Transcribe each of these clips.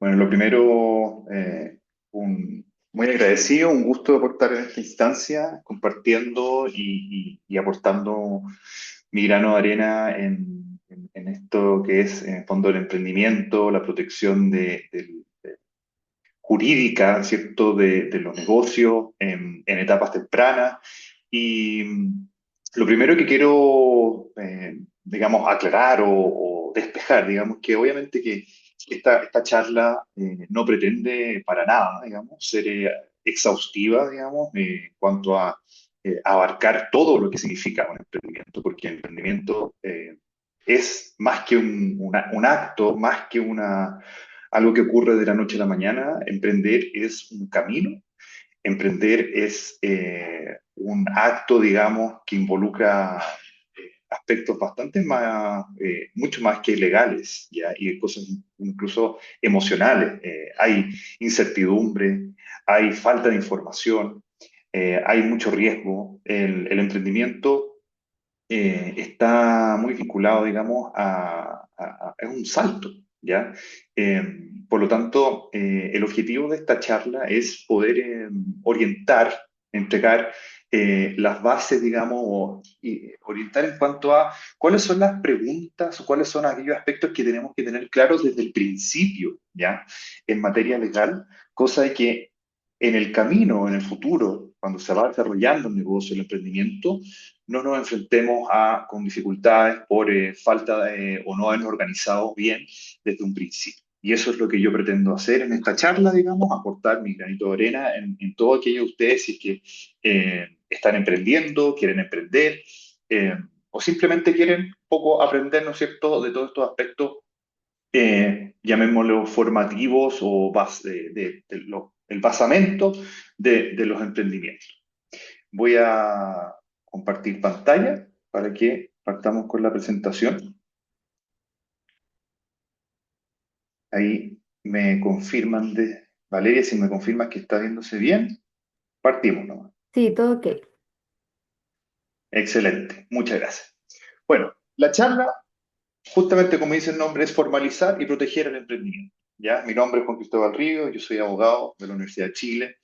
Bueno, lo primero, muy agradecido, un gusto de aportar en esta instancia, compartiendo y aportando mi grano de arena en esto que es, en el fondo, el emprendimiento, la protección jurídica, ¿cierto?, de los negocios en etapas tempranas. Y lo primero que quiero, digamos, aclarar o despejar, digamos, que obviamente que esta charla no pretende para nada, digamos, ser exhaustiva, digamos, en cuanto a abarcar todo lo que significa un emprendimiento, porque el emprendimiento es más que un acto, más que algo que ocurre de la noche a la mañana. Emprender es un camino. Emprender es un acto, digamos, que involucra aspectos bastante más, mucho más que legales, ¿ya? Y cosas incluso emocionales. Hay incertidumbre, hay falta de información, hay mucho riesgo. El emprendimiento está muy vinculado, digamos, es un salto, ¿ya? Eh, por lo tanto, el objetivo de esta charla es poder orientar, entregar las bases, digamos, y orientar en cuanto a cuáles son las preguntas o cuáles son aquellos aspectos que tenemos que tener claros desde el principio, ¿ya? En materia legal, cosa de que en el camino, en el futuro, cuando se va desarrollando el negocio, el emprendimiento, no nos enfrentemos con dificultades por falta o no habernos organizado bien desde un principio. Y eso es lo que yo pretendo hacer en esta charla, digamos, aportar mi granito de arena en todo aquello de ustedes, si es que están emprendiendo, quieren emprender, eh, o simplemente quieren un poco aprender, ¿no es cierto?, de todos estos aspectos, llamémoslo formativos o el basamento de los emprendimientos. Voy a compartir pantalla para que partamos con la presentación. Ahí me confirman Valeria, si me confirmas que está viéndose bien, partimos nomás. Sí, todo ok. Excelente, muchas gracias. Bueno, la charla, justamente como dice el nombre, es formalizar y proteger el emprendimiento. ¿Ya? Mi nombre es Juan Cristóbal Río, yo soy abogado de la Universidad de Chile.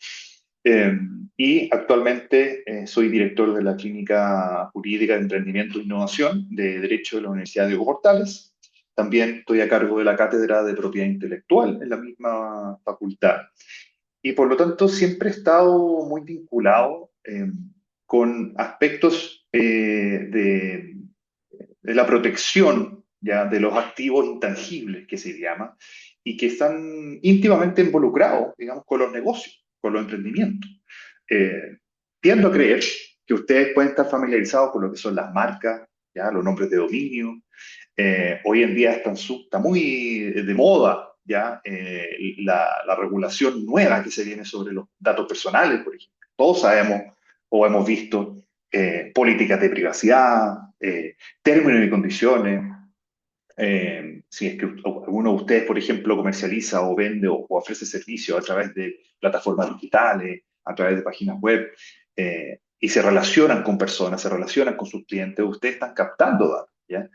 Eh, y actualmente soy director de la Clínica Jurídica de Emprendimiento e Innovación de Derecho de la Universidad de Diego Portales. También estoy a cargo de la Cátedra de Propiedad Intelectual en la misma facultad. Y por lo tanto siempre he estado muy vinculado con aspectos de la protección, ¿ya?, de los activos intangibles, que se llama, y que están íntimamente involucrados, digamos, con los negocios, con los emprendimientos. Eh, Tiendo a creer que ustedes pueden estar familiarizados con lo que son las marcas, ¿ya?, los nombres de dominio. Hoy en día está muy de moda, ¿ya? La regulación nueva que se viene sobre los datos personales, por ejemplo. Todos sabemos o hemos visto políticas de privacidad, términos y condiciones. Si es que alguno de ustedes, por ejemplo, comercializa o vende o ofrece servicios a través de plataformas digitales, a través de páginas web, y se relacionan con personas, se relacionan con sus clientes, ustedes están captando datos, ¿ya?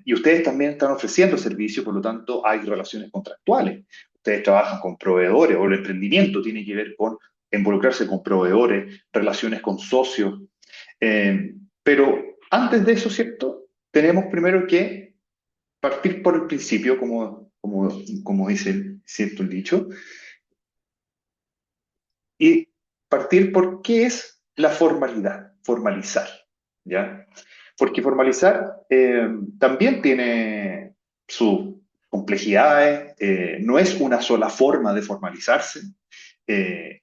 Y ustedes también están ofreciendo servicios, por lo tanto, hay relaciones contractuales. Ustedes trabajan con proveedores, o el emprendimiento tiene que ver con involucrarse con proveedores, relaciones con socios. Pero antes de eso, ¿cierto? Tenemos primero que partir por el principio, como dice, ¿cierto?, el dicho, y partir por qué es la formalidad, formalizar, ¿ya? Porque formalizar también tiene sus complejidades, no es una sola forma de formalizarse,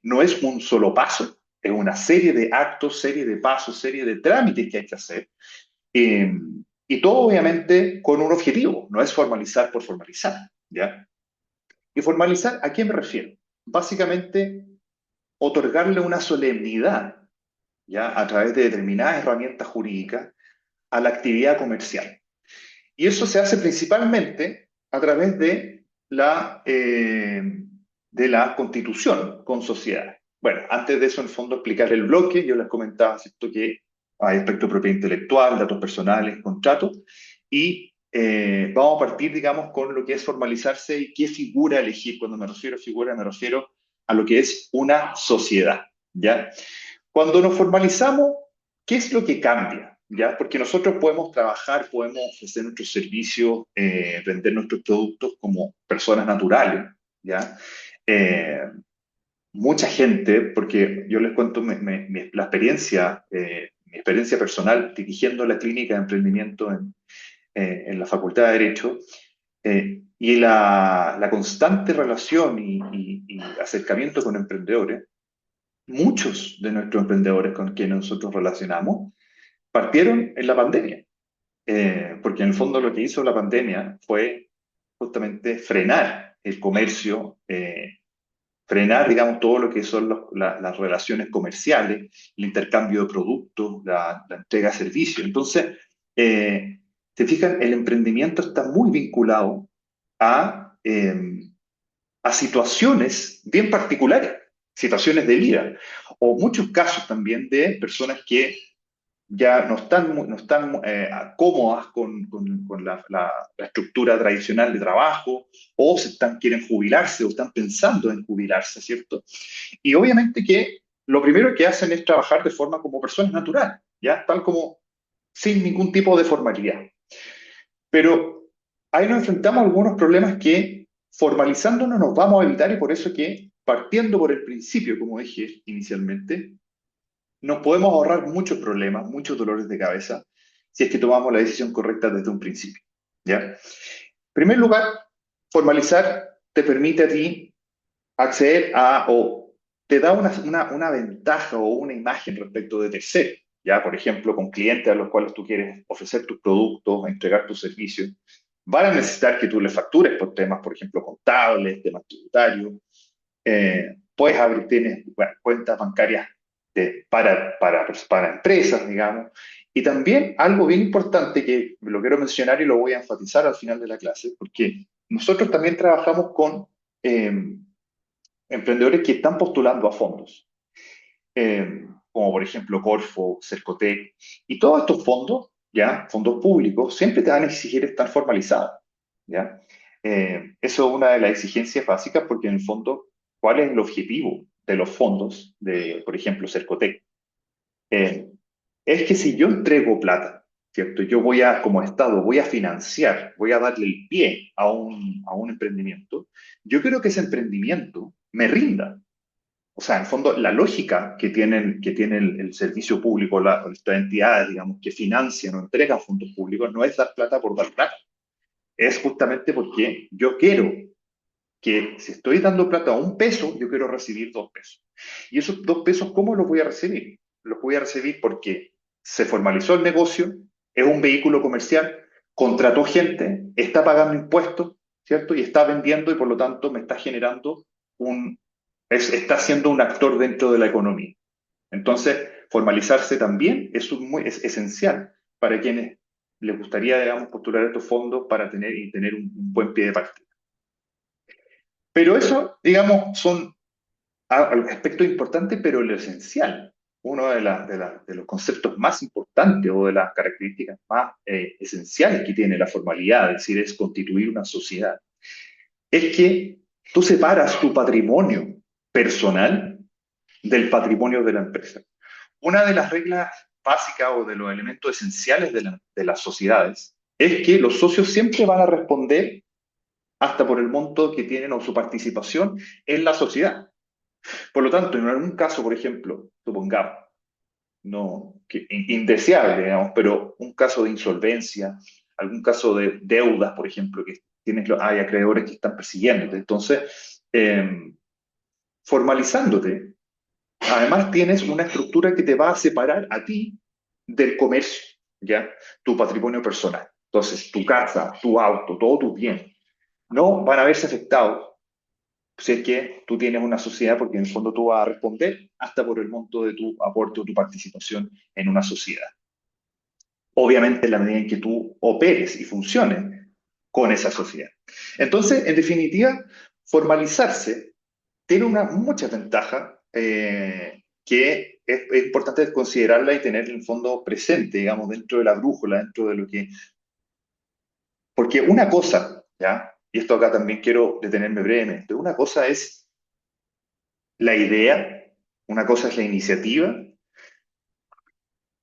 no es un solo paso, es una serie de actos, serie de pasos, serie de trámites que hay que hacer. Eh, y todo obviamente con un objetivo, no es formalizar por formalizar, ¿ya? Y formalizar, ¿a qué me refiero? Básicamente, otorgarle una solemnidad, ¿ya?, a través de determinadas herramientas jurídicas a la actividad comercial. Y eso se hace principalmente a través de la constitución con sociedades. Bueno, antes de eso, en el fondo, explicar el bloque, yo les comentaba, ¿cierto?, que hay aspecto de propiedad intelectual, datos personales, contratos, y vamos a partir, digamos, con lo que es formalizarse y qué figura elegir. Cuando me refiero a figura, me refiero a lo que es una sociedad, ¿ya? Cuando nos formalizamos, ¿qué es lo que cambia? ¿Ya? Porque nosotros podemos trabajar, podemos ofrecer nuestros servicios, vender nuestros productos como personas naturales, ¿ya? Eh, Mucha gente, porque yo les cuento mi experiencia personal dirigiendo la clínica de emprendimiento en la Facultad de Derecho, y la constante relación y acercamiento con emprendedores. Muchos de nuestros emprendedores con quienes nosotros relacionamos partieron en la pandemia, porque en el fondo lo que hizo la pandemia fue justamente frenar el comercio, frenar, digamos, todo lo que son las relaciones comerciales, el intercambio de productos, la entrega de servicios. Entonces, se fijan, el emprendimiento está muy vinculado a, a situaciones bien particulares, situaciones de vida, o muchos casos también de personas que ya no están cómodas con la estructura tradicional de trabajo, o quieren jubilarse o están pensando en jubilarse, ¿cierto? Y obviamente que lo primero que hacen es trabajar de forma como personas naturales, ¿ya? Tal como sin ningún tipo de formalidad. Pero ahí nos enfrentamos a algunos problemas que formalizándonos nos vamos a evitar, y por eso que partiendo por el principio, como dije inicialmente, nos podemos ahorrar muchos problemas, muchos dolores de cabeza, si es que tomamos la decisión correcta desde un principio. ¿Ya? En primer lugar, formalizar te permite a ti acceder a, o te da una ventaja o una imagen respecto de terceros. ¿Ya? Por ejemplo, con clientes a los cuales tú quieres ofrecer tus productos, entregar tus servicios, van a necesitar que tú les factures por temas, por ejemplo, contables, temas tributarios. Puedes abrir, tienes, bueno, cuentas bancarias para empresas, digamos. Y también algo bien importante que lo quiero mencionar y lo voy a enfatizar al final de la clase, porque nosotros también trabajamos con emprendedores que están postulando a fondos, como por ejemplo Corfo, Cercotec, y todos estos fondos, ¿ya? Fondos públicos, siempre te van a exigir estar formalizados, ¿ya? Eso es una de las exigencias básicas porque en el fondo, ¿cuál es el objetivo de los fondos de, por ejemplo, Cercotec? Eh, es que si yo entrego plata, ¿cierto? Yo voy a, como Estado, voy a financiar, voy a darle el pie a un emprendimiento, yo quiero que ese emprendimiento me rinda. O sea, en el fondo, la lógica que tiene el servicio público, estas entidades, digamos, que financian o entregan fondos públicos, no es dar plata por dar plata. Es justamente porque yo quiero que si estoy dando plata a un peso, yo quiero recibir 2 pesos. Y esos 2 pesos, ¿cómo los voy a recibir? Los voy a recibir porque se formalizó el negocio, es un vehículo comercial, contrató gente, está pagando impuestos, ¿cierto? Y está vendiendo y por lo tanto me está generando está siendo un actor dentro de la economía. Entonces, formalizarse también es esencial para quienes les gustaría, digamos, postular estos fondos para tener un buen pie de partida. Pero eso, digamos, son aspectos importantes, pero lo esencial, uno de los conceptos más importantes o de las características más esenciales que tiene la formalidad, es decir, es constituir una sociedad, es que tú separas tu patrimonio personal del patrimonio de la empresa. Una de las reglas básicas o de los elementos esenciales de las sociedades es que los socios siempre van a responder hasta por el monto que tienen o su participación en la sociedad. Por lo tanto, en algún caso, por ejemplo, supongamos, no, indeseable, digamos, pero un caso de insolvencia, algún caso de deudas, por ejemplo, que hay acreedores que están persiguiéndote. Entonces, formalizándote, además tienes una estructura que te va a separar a ti del comercio, ¿ya? Tu patrimonio personal. Entonces, tu casa, tu auto, todo tu bien, no van a verse afectados si es que tú tienes una sociedad, porque en el fondo tú vas a responder hasta por el monto de tu aporte o tu participación en una sociedad. Obviamente, en la medida en que tú operes y funciones con esa sociedad. Entonces, en definitiva, formalizarse tiene muchas ventajas que es importante considerarla y tener en el fondo presente, digamos, dentro de la brújula, dentro de lo que Porque una cosa, ¿ya? Y esto acá también quiero detenerme brevemente, una cosa es la idea, una cosa es la iniciativa,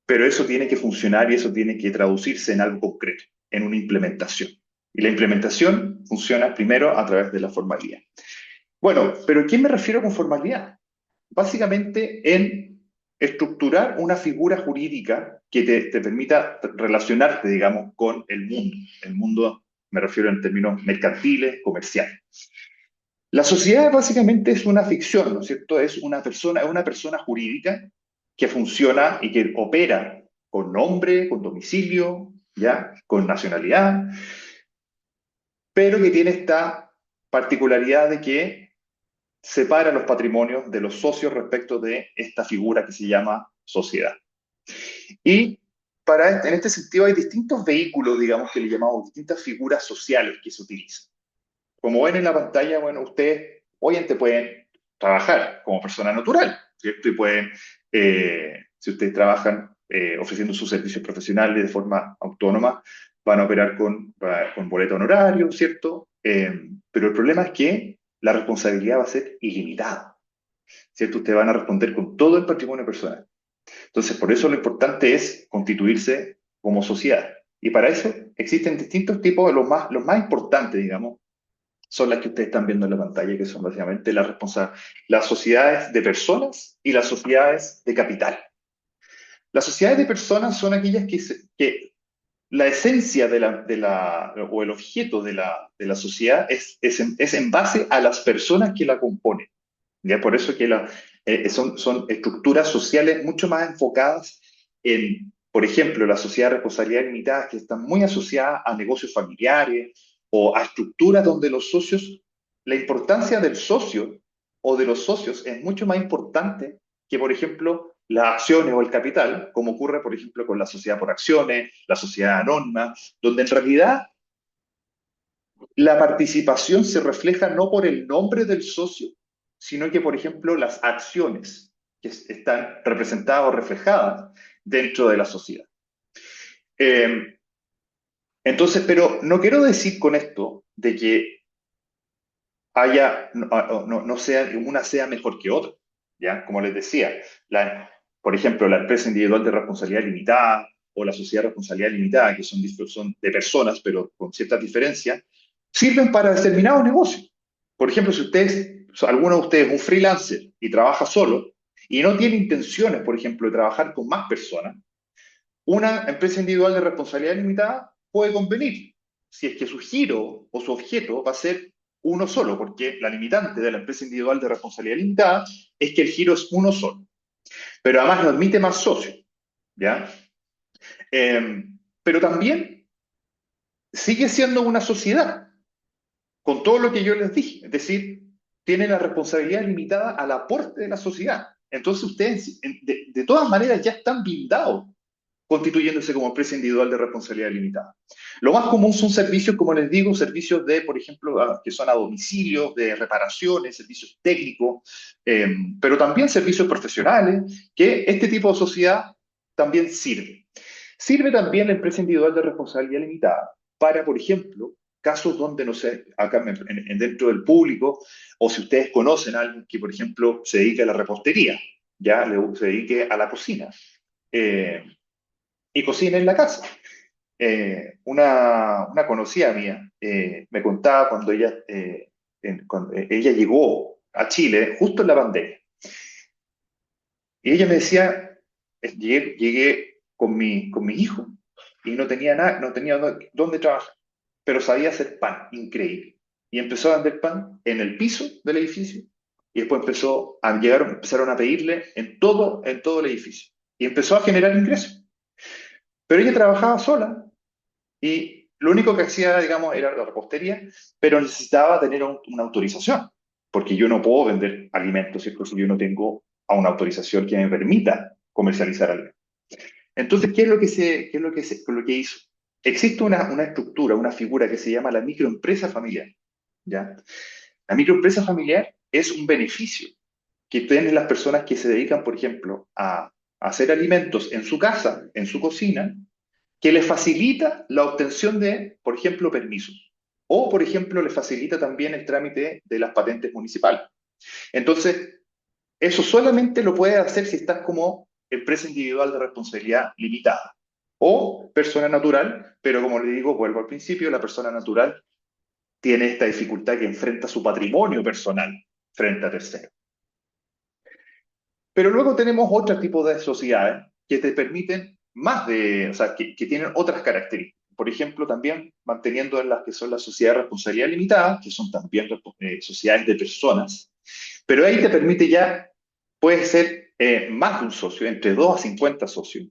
pero eso tiene que funcionar y eso tiene que traducirse en algo concreto, en una implementación. Y la implementación funciona primero a través de la formalidad. Bueno, pero ¿qué me refiero con formalidad? Básicamente en estructurar una figura jurídica que te permita relacionarte, digamos, con el mundo. El mundo, me refiero en términos mercantiles, comerciales. La sociedad básicamente es una ficción, ¿no es cierto? Es una persona jurídica que funciona y que opera con nombre, con domicilio, ¿ya? Con nacionalidad, pero que tiene esta particularidad de que separa los patrimonios de los socios respecto de esta figura que se llama sociedad. Y en este sentido hay distintos vehículos, digamos, que le llamamos distintas figuras sociales que se utilizan. Como ven en la pantalla, bueno, ustedes obviamente pueden trabajar como persona natural, ¿cierto? Y pueden, si ustedes trabajan ofreciendo sus servicios profesionales de forma autónoma, van a operar con boleto honorario, ¿cierto? Pero el problema es que la responsabilidad va a ser ilimitada, ¿cierto? Ustedes van a responder con todo el patrimonio personal. Entonces, por eso lo importante es constituirse como sociedad. Y para eso existen distintos tipos, los más importantes, digamos, son las que ustedes están viendo en la pantalla, que son básicamente las sociedades de personas y las sociedades de capital. Las sociedades de personas son aquellas que la esencia o el objeto de la sociedad es en base a las personas que la componen. ¿Ya? Por eso que son estructuras sociales mucho más enfocadas en, por ejemplo, la sociedad de responsabilidad limitada, que están muy asociadas a negocios familiares o a estructuras donde los socios, la importancia del socio o de los socios es mucho más importante que, por ejemplo, las acciones o el capital, como ocurre, por ejemplo, con la sociedad por acciones, la sociedad anónima, donde en realidad la participación se refleja no por el nombre del socio, sino que, por ejemplo, las acciones que están representadas o reflejadas dentro de la sociedad. Eh, entonces, pero no quiero decir con esto de que no sea, una sea mejor que otra, ¿ya? Como les decía, por ejemplo, la empresa individual de responsabilidad limitada o la sociedad de responsabilidad limitada, que son de personas, pero con ciertas diferencias, sirven para determinados negocios. Por ejemplo, si alguno de ustedes es un freelancer y trabaja solo y no tiene intenciones, por ejemplo, de trabajar con más personas, una empresa individual de responsabilidad limitada puede convenir si es que su giro o su objeto va a ser uno solo, porque la limitante de la empresa individual de responsabilidad limitada es que el giro es uno solo, pero además no admite más socios, ¿ya? Eh, pero también sigue siendo una sociedad, con todo lo que yo les dije, es decir, tiene la responsabilidad limitada al aporte de la sociedad. Entonces ustedes, de todas maneras, ya están blindados constituyéndose como empresa individual de responsabilidad limitada. Lo más común son servicios, como les digo, servicios de, por ejemplo, que son a domicilio, de reparaciones, servicios técnicos, pero también servicios profesionales, que este tipo de sociedad también sirve. Sirve también la empresa individual de responsabilidad limitada para, por ejemplo, casos donde, no sé, acá dentro del público, o si ustedes conocen a alguien que, por ejemplo, se dedique a la repostería, ya se dedique a la cocina. Eh, y cocina en la casa. Una conocida mía me contaba cuando cuando ella llegó a Chile justo en la pandemia. Y ella me decía, llegué con mi hijo y no tenía nada, no tenía dónde trabajar, pero sabía hacer pan, increíble. Y empezó a vender pan en el piso del edificio y después empezaron a pedirle en todo el edificio. Y empezó a generar ingresos. Pero ella trabajaba sola y lo único que hacía, digamos, era la repostería, pero necesitaba tener una autorización, porque yo no puedo vender alimentos, ¿cierto? Si yo no tengo a una autorización que me permita comercializar alimentos. Entonces, ¿qué es lo que hizo? Existe una estructura, una figura que se llama la microempresa familiar, ¿ya? La microempresa familiar es un beneficio que tienen las personas que se dedican, por ejemplo, a hacer alimentos en su casa, en su cocina, que le facilita la obtención de, por ejemplo, permisos. O, por ejemplo, le facilita también el trámite de las patentes municipales. Entonces, eso solamente lo puedes hacer si estás como empresa individual de responsabilidad limitada o persona natural, pero como le digo, vuelvo al principio, la persona natural tiene esta dificultad que enfrenta su patrimonio personal frente a terceros. Pero luego tenemos otro tipo de sociedades que te permiten más de, o sea, que tienen otras características. Por ejemplo, también manteniendo en las que son las sociedades de responsabilidad limitada, que son también sociedades de personas, pero ahí te permite ya, puede ser más de un socio, entre 2 a 50 socios,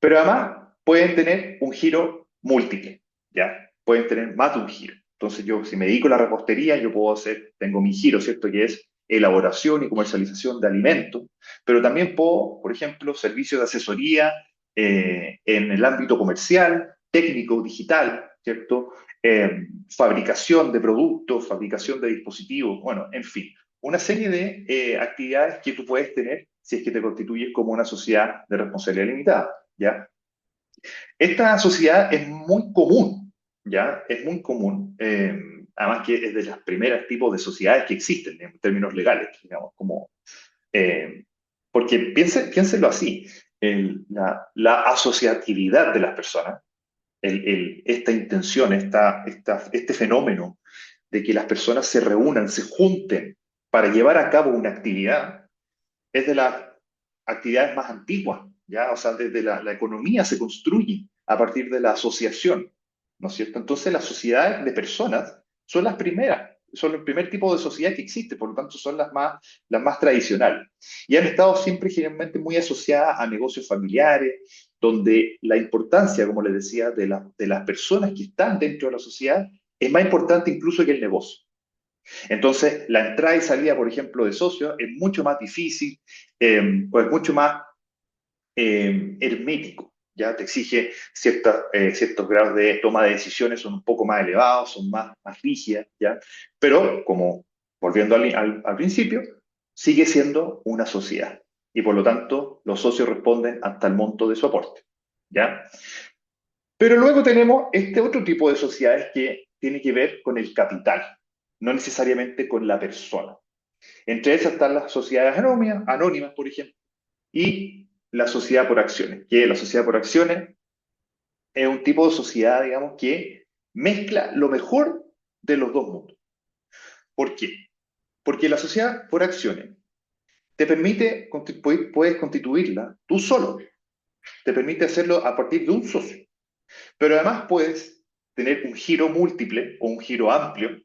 pero además pueden tener un giro múltiple, ¿ya? Pueden tener más de un giro. Entonces yo, si me dedico a la repostería, yo puedo hacer, tengo mi giro, ¿cierto? Que es elaboración y comercialización de alimentos, pero también puedo, por ejemplo, servicios de asesoría en el ámbito comercial, técnico, digital, ¿cierto? Fabricación de productos, fabricación de dispositivos, bueno, en fin, una serie de actividades que tú puedes tener si es que te constituyes como una sociedad de responsabilidad limitada, ¿ya? Esta sociedad es muy común, ¿ya? Es muy común, además que es de los primeros tipos de sociedades que existen en términos legales, digamos, como, eh, porque piénsenlo así, la asociatividad de las personas, esta intención, este fenómeno de que las personas se reúnan, se junten para llevar a cabo una actividad, es de las actividades más antiguas, ¿ya? O sea, desde la economía se construye a partir de la asociación, ¿no es cierto? Entonces, las sociedades de personas son las primeras, son el primer tipo de sociedad que existe, por lo tanto, son las más tradicionales. Y han estado siempre generalmente muy asociadas a negocios familiares, donde la importancia, como les decía, de las personas que están dentro de la sociedad es más importante incluso que el negocio. Entonces, la entrada y salida, por ejemplo, de socios es mucho más difícil, o es mucho más hermético. Ya te exige ciertos grados de toma de decisiones, son un poco más elevados, son más rígidas, ¿ya? Pero, como volviendo al principio, sigue siendo una sociedad. Y por lo tanto, los socios responden hasta el monto de su aporte, ¿ya? Pero luego tenemos este otro tipo de sociedades que tiene que ver con el capital, no necesariamente con la persona. Entre esas están las sociedades anónimas, por ejemplo, y la sociedad por acciones, que la sociedad por acciones es un tipo de sociedad, digamos, que mezcla lo mejor de los dos mundos. ¿Por qué? Porque la sociedad por acciones te permite, puedes constituirla tú solo, te permite hacerlo a partir de un socio, pero además puedes tener un giro múltiple o un giro amplio.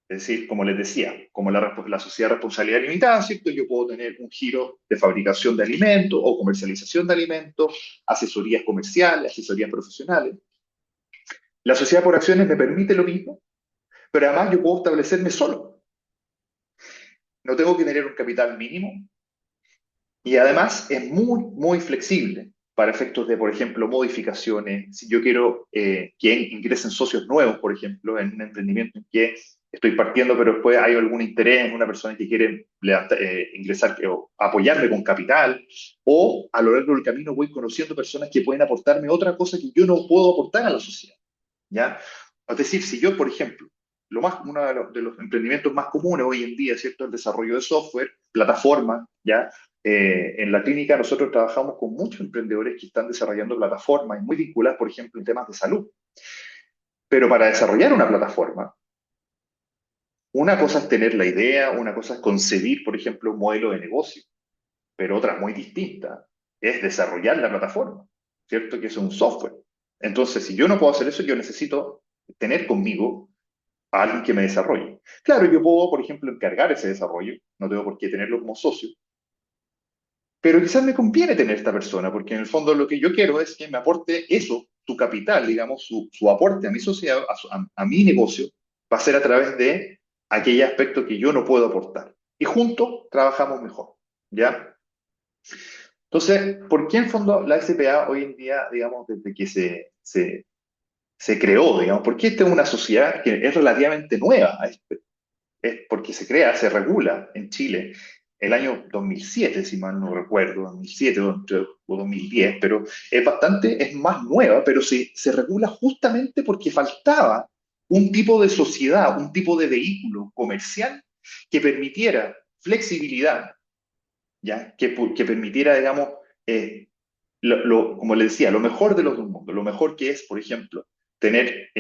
Es decir, como les decía, como la sociedad de responsabilidad limitada, ¿cierto? Yo puedo tener un giro de fabricación de alimentos o comercialización de alimentos, asesorías comerciales, asesorías profesionales. La sociedad por acciones me permite lo mismo, pero además yo puedo establecerme solo. No tengo que tener un capital mínimo y además es muy flexible para efectos de, por ejemplo, modificaciones. Si yo quiero que ingresen socios nuevos, por ejemplo, en un emprendimiento en que estoy partiendo, pero después hay algún interés en una persona que quiere ingresar o apoyarme con capital, o a lo largo del camino voy conociendo personas que pueden aportarme otra cosa que yo no puedo aportar a la sociedad, ¿ya? Es decir, si yo, por ejemplo, uno de los emprendimientos más comunes hoy en día, ¿cierto? El desarrollo de software, plataformas, ¿ya? En la clínica nosotros trabajamos con muchos emprendedores que están desarrollando plataformas muy vinculadas, por ejemplo, en temas de salud. Pero para desarrollar una plataforma, una cosa es tener la idea, una cosa es concebir, por ejemplo, un modelo de negocio, pero otra muy distinta es desarrollar la plataforma, ¿cierto? Que es un software. Entonces, si yo no puedo hacer eso, yo necesito tener conmigo a alguien que me desarrolle. Claro, yo puedo, por ejemplo, encargar ese desarrollo, no tengo por qué tenerlo como socio, pero quizás me conviene tener esta persona, porque en el fondo lo que yo quiero es que me aporte eso, su capital, digamos, su aporte a mi sociedad, a mi negocio, va a ser a través de aquel aspecto que yo no puedo aportar. Y juntos trabajamos mejor, ¿ya? Entonces, ¿por qué en fondo la SPA hoy en día, digamos, desde que se creó, digamos, por qué esta es una sociedad que es relativamente nueva? Es porque se crea, se regula en Chile el año 2007, si mal no recuerdo, 2007 o 2010, pero es más nueva, pero se regula justamente porque faltaba un tipo de sociedad, un tipo de vehículo comercial que permitiera flexibilidad, ¿ya? Que permitiera, digamos, eh, como le decía, lo mejor de los dos mundos, lo mejor que es, por ejemplo, tener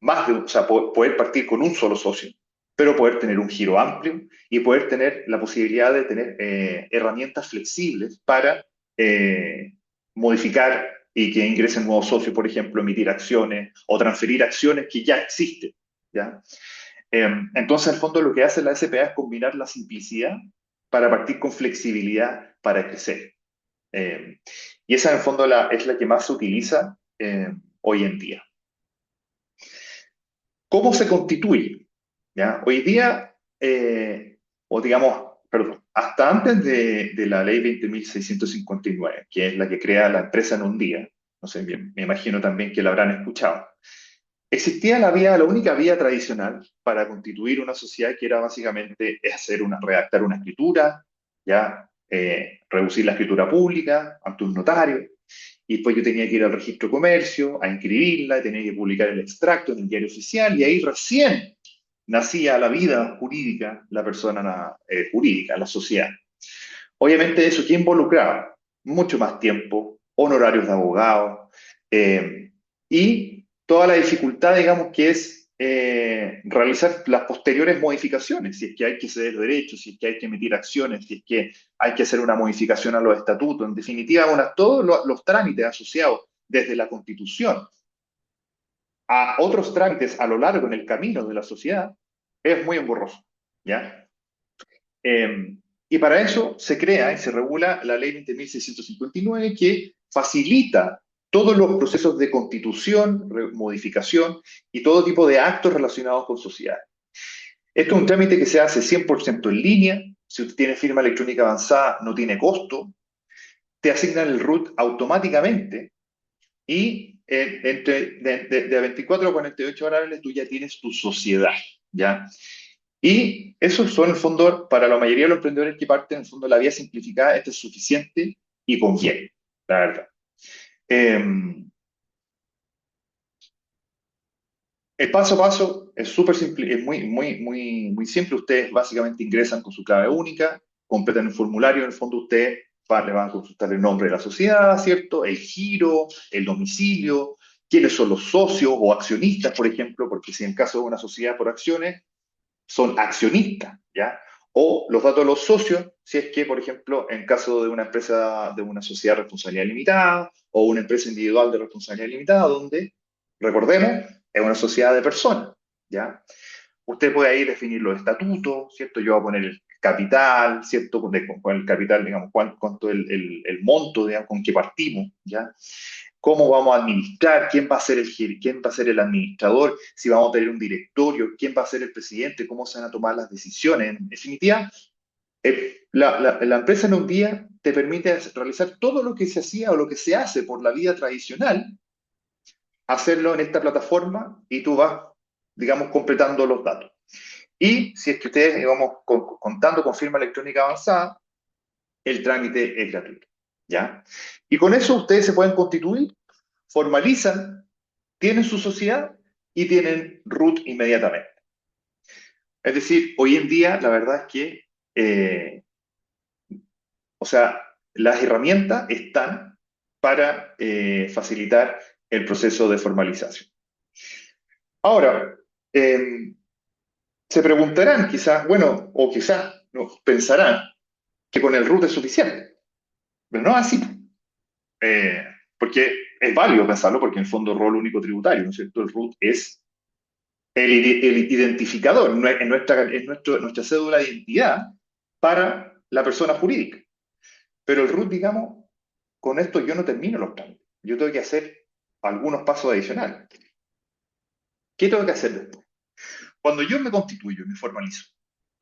o sea, poder partir con un solo socio, pero poder tener un giro amplio y poder tener la posibilidad de tener herramientas flexibles para modificar y que ingresen nuevos socios, por ejemplo, emitir acciones o transferir acciones que ya existen, ¿ya? Entonces, en el fondo, lo que hace la SPA es combinar la simplicidad para partir con flexibilidad para crecer. Eh, y esa, en el fondo, es la que más se utiliza hoy en día. ¿Cómo se constituye? ¿Ya? Hoy día, o digamos, perdón, hasta antes de la ley 20.659, que es la que crea la empresa en un día, no sé, bien, me imagino también que la habrán escuchado, existía la única vía tradicional para constituir una sociedad que era básicamente redactar una escritura, ya, reducir la escritura pública ante un notario, y después yo tenía que ir al registro de comercio a inscribirla, tenía que publicar el extracto en el diario oficial, y ahí recién nacía la vida jurídica, la persona jurídica, la sociedad. Obviamente eso que involucraba mucho más tiempo, honorarios de abogado y toda la dificultad, digamos, que es realizar las posteriores modificaciones, si es que hay que ceder derechos, si es que hay que emitir acciones, si es que hay que hacer una modificación a los estatutos, en definitiva, todos los trámites asociados desde la Constitución a otros trámites a lo largo en el camino de la sociedad es muy engorroso, ¿ya? Eh, y para eso se crea y se regula la ley 20.659 que facilita todos los procesos de constitución, modificación y todo tipo de actos relacionados con sociedades. Esto es un trámite que se hace 100% en línea. Si usted tiene firma electrónica avanzada, no tiene costo. Te asignan el RUT automáticamente y de 24 a 48 horas tú ya tienes tu sociedad, ¿ya? Y eso son, en el fondo, para la mayoría de los emprendedores que parten, en el fondo, la vía simplificada, esto es suficiente y conviene, la verdad. Eh, el paso a paso es súper simple, es muy simple. Ustedes básicamente ingresan con su clave única, completan el formulario, en el fondo ustedes le van a consultar el nombre de la sociedad, ¿cierto? El giro, el domicilio, quiénes son los socios o accionistas, por ejemplo, porque si en el caso de una sociedad por acciones, son accionistas, ¿ya? O los datos de los socios, si es que, por ejemplo, en caso de una empresa, de una sociedad de responsabilidad limitada o una empresa individual de responsabilidad limitada, donde, recordemos, es una sociedad de personas, ¿ya? Usted puede ahí definir los estatutos, ¿cierto? Yo voy a poner el capital, ¿cierto? Con el capital, digamos, cuánto el monto, digamos, con que partimos, ¿ya? Cómo vamos a administrar, quién va a ser quién va a ser el administrador, si vamos a tener un directorio, quién va a ser el presidente, cómo se van a tomar las decisiones. En definitiva, la empresa en un día te permite realizar todo lo que se hacía o lo que se hace por la vía tradicional, hacerlo en esta plataforma y tú vas, digamos, completando los datos. Y si es que ustedes, digamos, contando con firma electrónica avanzada, el trámite es gratuito, ¿ya? Y con eso ustedes se pueden constituir, formalizan, tienen su sociedad y tienen root inmediatamente. Es decir, hoy en día la verdad es que, o sea, las herramientas están para facilitar el proceso de formalización. Ahora, se preguntarán quizás, bueno, o quizás no, pensarán que con el root es suficiente, pero no es así. Eh, Porque es válido pensarlo, porque en el fondo rol único tributario, ¿no es cierto? El root es el identificador, nuestra cédula de identidad para la persona jurídica. Pero el root, digamos, con esto yo no termino los trámites. Yo tengo que hacer algunos pasos adicionales. ¿Qué tengo que hacer después? Cuando yo me constituyo, me formalizo,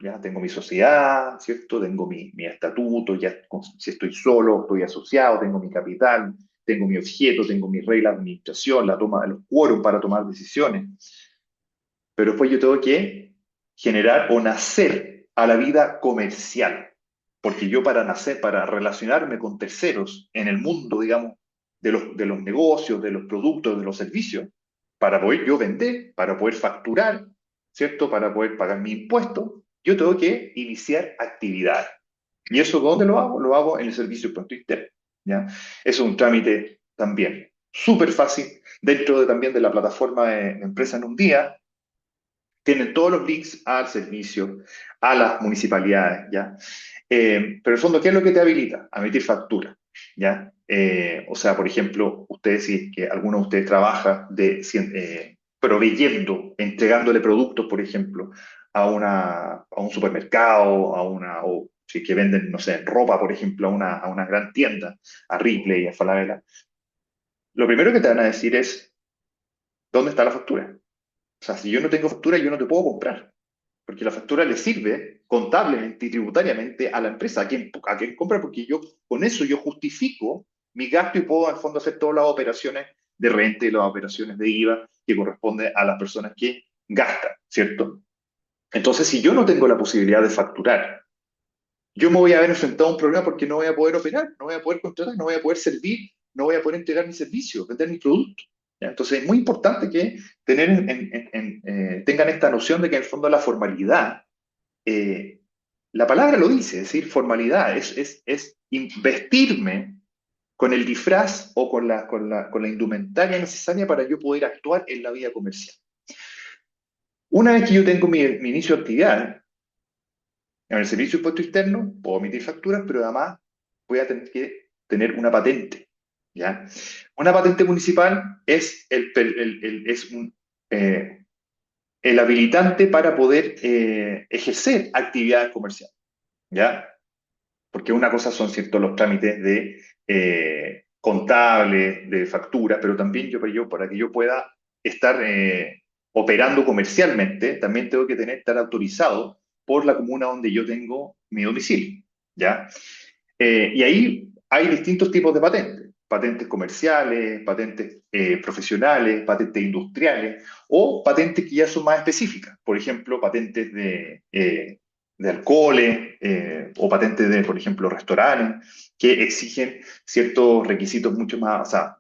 ya tengo mi sociedad, ¿cierto? Tengo mi estatuto, ya si estoy solo, estoy asociado, tengo mi capital, tengo mi objeto, tengo mi regla de administración, la toma de los quórum para tomar decisiones. Pero después yo tengo que generar o nacer a la vida comercial. Porque yo para nacer, para relacionarme con terceros en el mundo, digamos, de los negocios, de los productos, de los servicios, para poder yo vender, para poder facturar, ¿cierto? Para poder pagar mi impuesto, yo tengo que iniciar actividad. ¿Y eso dónde lo hago? Lo hago en el servicio de impuesto interno, ¿ya? Eso es un trámite también súper fácil. Dentro también de la plataforma de Empresa en un Día, tienen todos los links al servicio, a las municipalidades, ¿ya? Pero en el fondo, ¿qué es lo que te habilita? A emitir factura, ¿ya? O sea, por ejemplo, ustedes, si es que alguno de ustedes trabaja proveyendo, entregándole productos, por ejemplo, a un supermercado, o si es que venden, no sé, ropa, por ejemplo, a una gran tienda, a Ripley, a Falabella, lo primero que te van a decir es, ¿dónde está la factura? O sea, si yo no tengo factura, yo no te puedo comprar, porque la factura le sirve contablemente y tributariamente a la empresa, a quien compra, porque yo con eso yo justifico mi gasto y puedo, al fondo, hacer todas las operaciones de renta y las operaciones de IVA que corresponde a las personas que gastan, ¿cierto? Entonces, si yo no tengo la posibilidad de facturar, yo me voy a ver enfrentado a un problema porque no voy a poder operar, no voy a poder contratar, no voy a poder servir, no voy a poder entregar mi servicio, vender mi producto. ¿Ya? Entonces es muy importante que tengan esta noción de que en el fondo la formalidad, eh, la palabra lo dice, es decir, formalidad, es investirme con el disfraz o con la indumentaria necesaria para yo poder actuar en la vida comercial. Una vez que yo tengo mi inicio de actividad, en el servicio de impuesto interno puedo emitir facturas, pero además voy a tener que tener una patente, ¿ya? Una patente municipal es eh, el habilitante para poder ejercer actividades comerciales, ¿ya? Porque una cosa son ciertos los trámites de contables, de factura, pero también para que yo pueda estar operando comercialmente, también tengo que estar autorizado por la comuna donde yo tengo mi domicilio, ¿ya? Y ahí hay distintos tipos de patentes. Patentes comerciales, patentes profesionales, patentes industriales o patentes que ya son más específicas. Por ejemplo, patentes de alcoholes o patentes de, por ejemplo, restaurantes que exigen ciertos requisitos mucho más, o sea,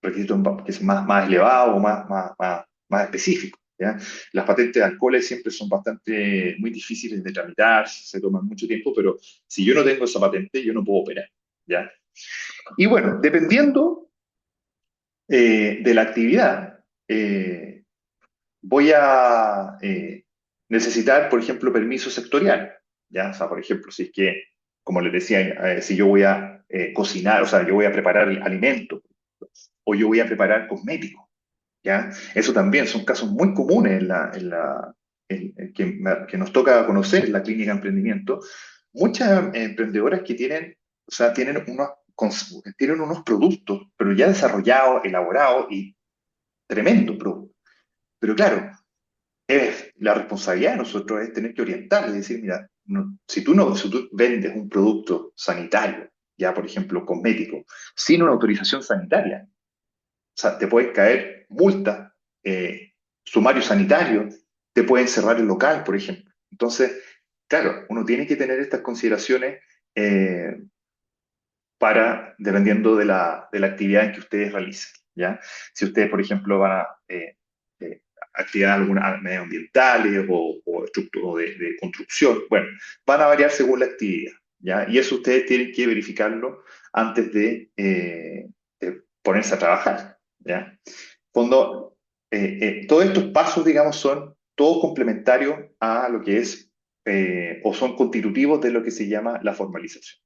requisitos que son más elevados o más específicos. ¿Ya? Las patentes de alcoholes siempre son muy difíciles de tramitar, se toman mucho tiempo, pero si yo no tengo esa patente, yo no puedo operar. ¿Ya? Y bueno, dependiendo de la actividad, voy a necesitar, por ejemplo, permiso sectorial. ¿Ya? O sea, por ejemplo, si es que, como les decía, si yo voy a cocinar, o sea, yo voy a preparar alimentos o yo voy a preparar cosméticos. ¿Ya? Eso también son casos muy comunes que nos toca conocer en la clínica de emprendimiento. Muchas emprendedoras que tienen, o sea, tienen unos productos, pero ya desarrollados, elaborados y tremendo producto. Pero claro, la responsabilidad de nosotros es tener que orientarles, decir, mira, si tú vendes un producto sanitario, ya por ejemplo cosmético, sin una autorización sanitaria, o sea, te pueden caer multas, sumario sanitario, te pueden cerrar el local, por ejemplo. Entonces, claro, uno tiene que tener estas consideraciones dependiendo de la actividad en que ustedes realicen, ¿ya? Si ustedes, por ejemplo, van a actividades algunas medioambientales o de construcción, bueno, van a variar según la actividad, ¿ya? Y eso ustedes tienen que verificarlo antes de ponerse a trabajar, ¿ya? Fondo, todos estos pasos, digamos, son todos complementarios a lo que es, o son constitutivos de lo que se llama la formalización.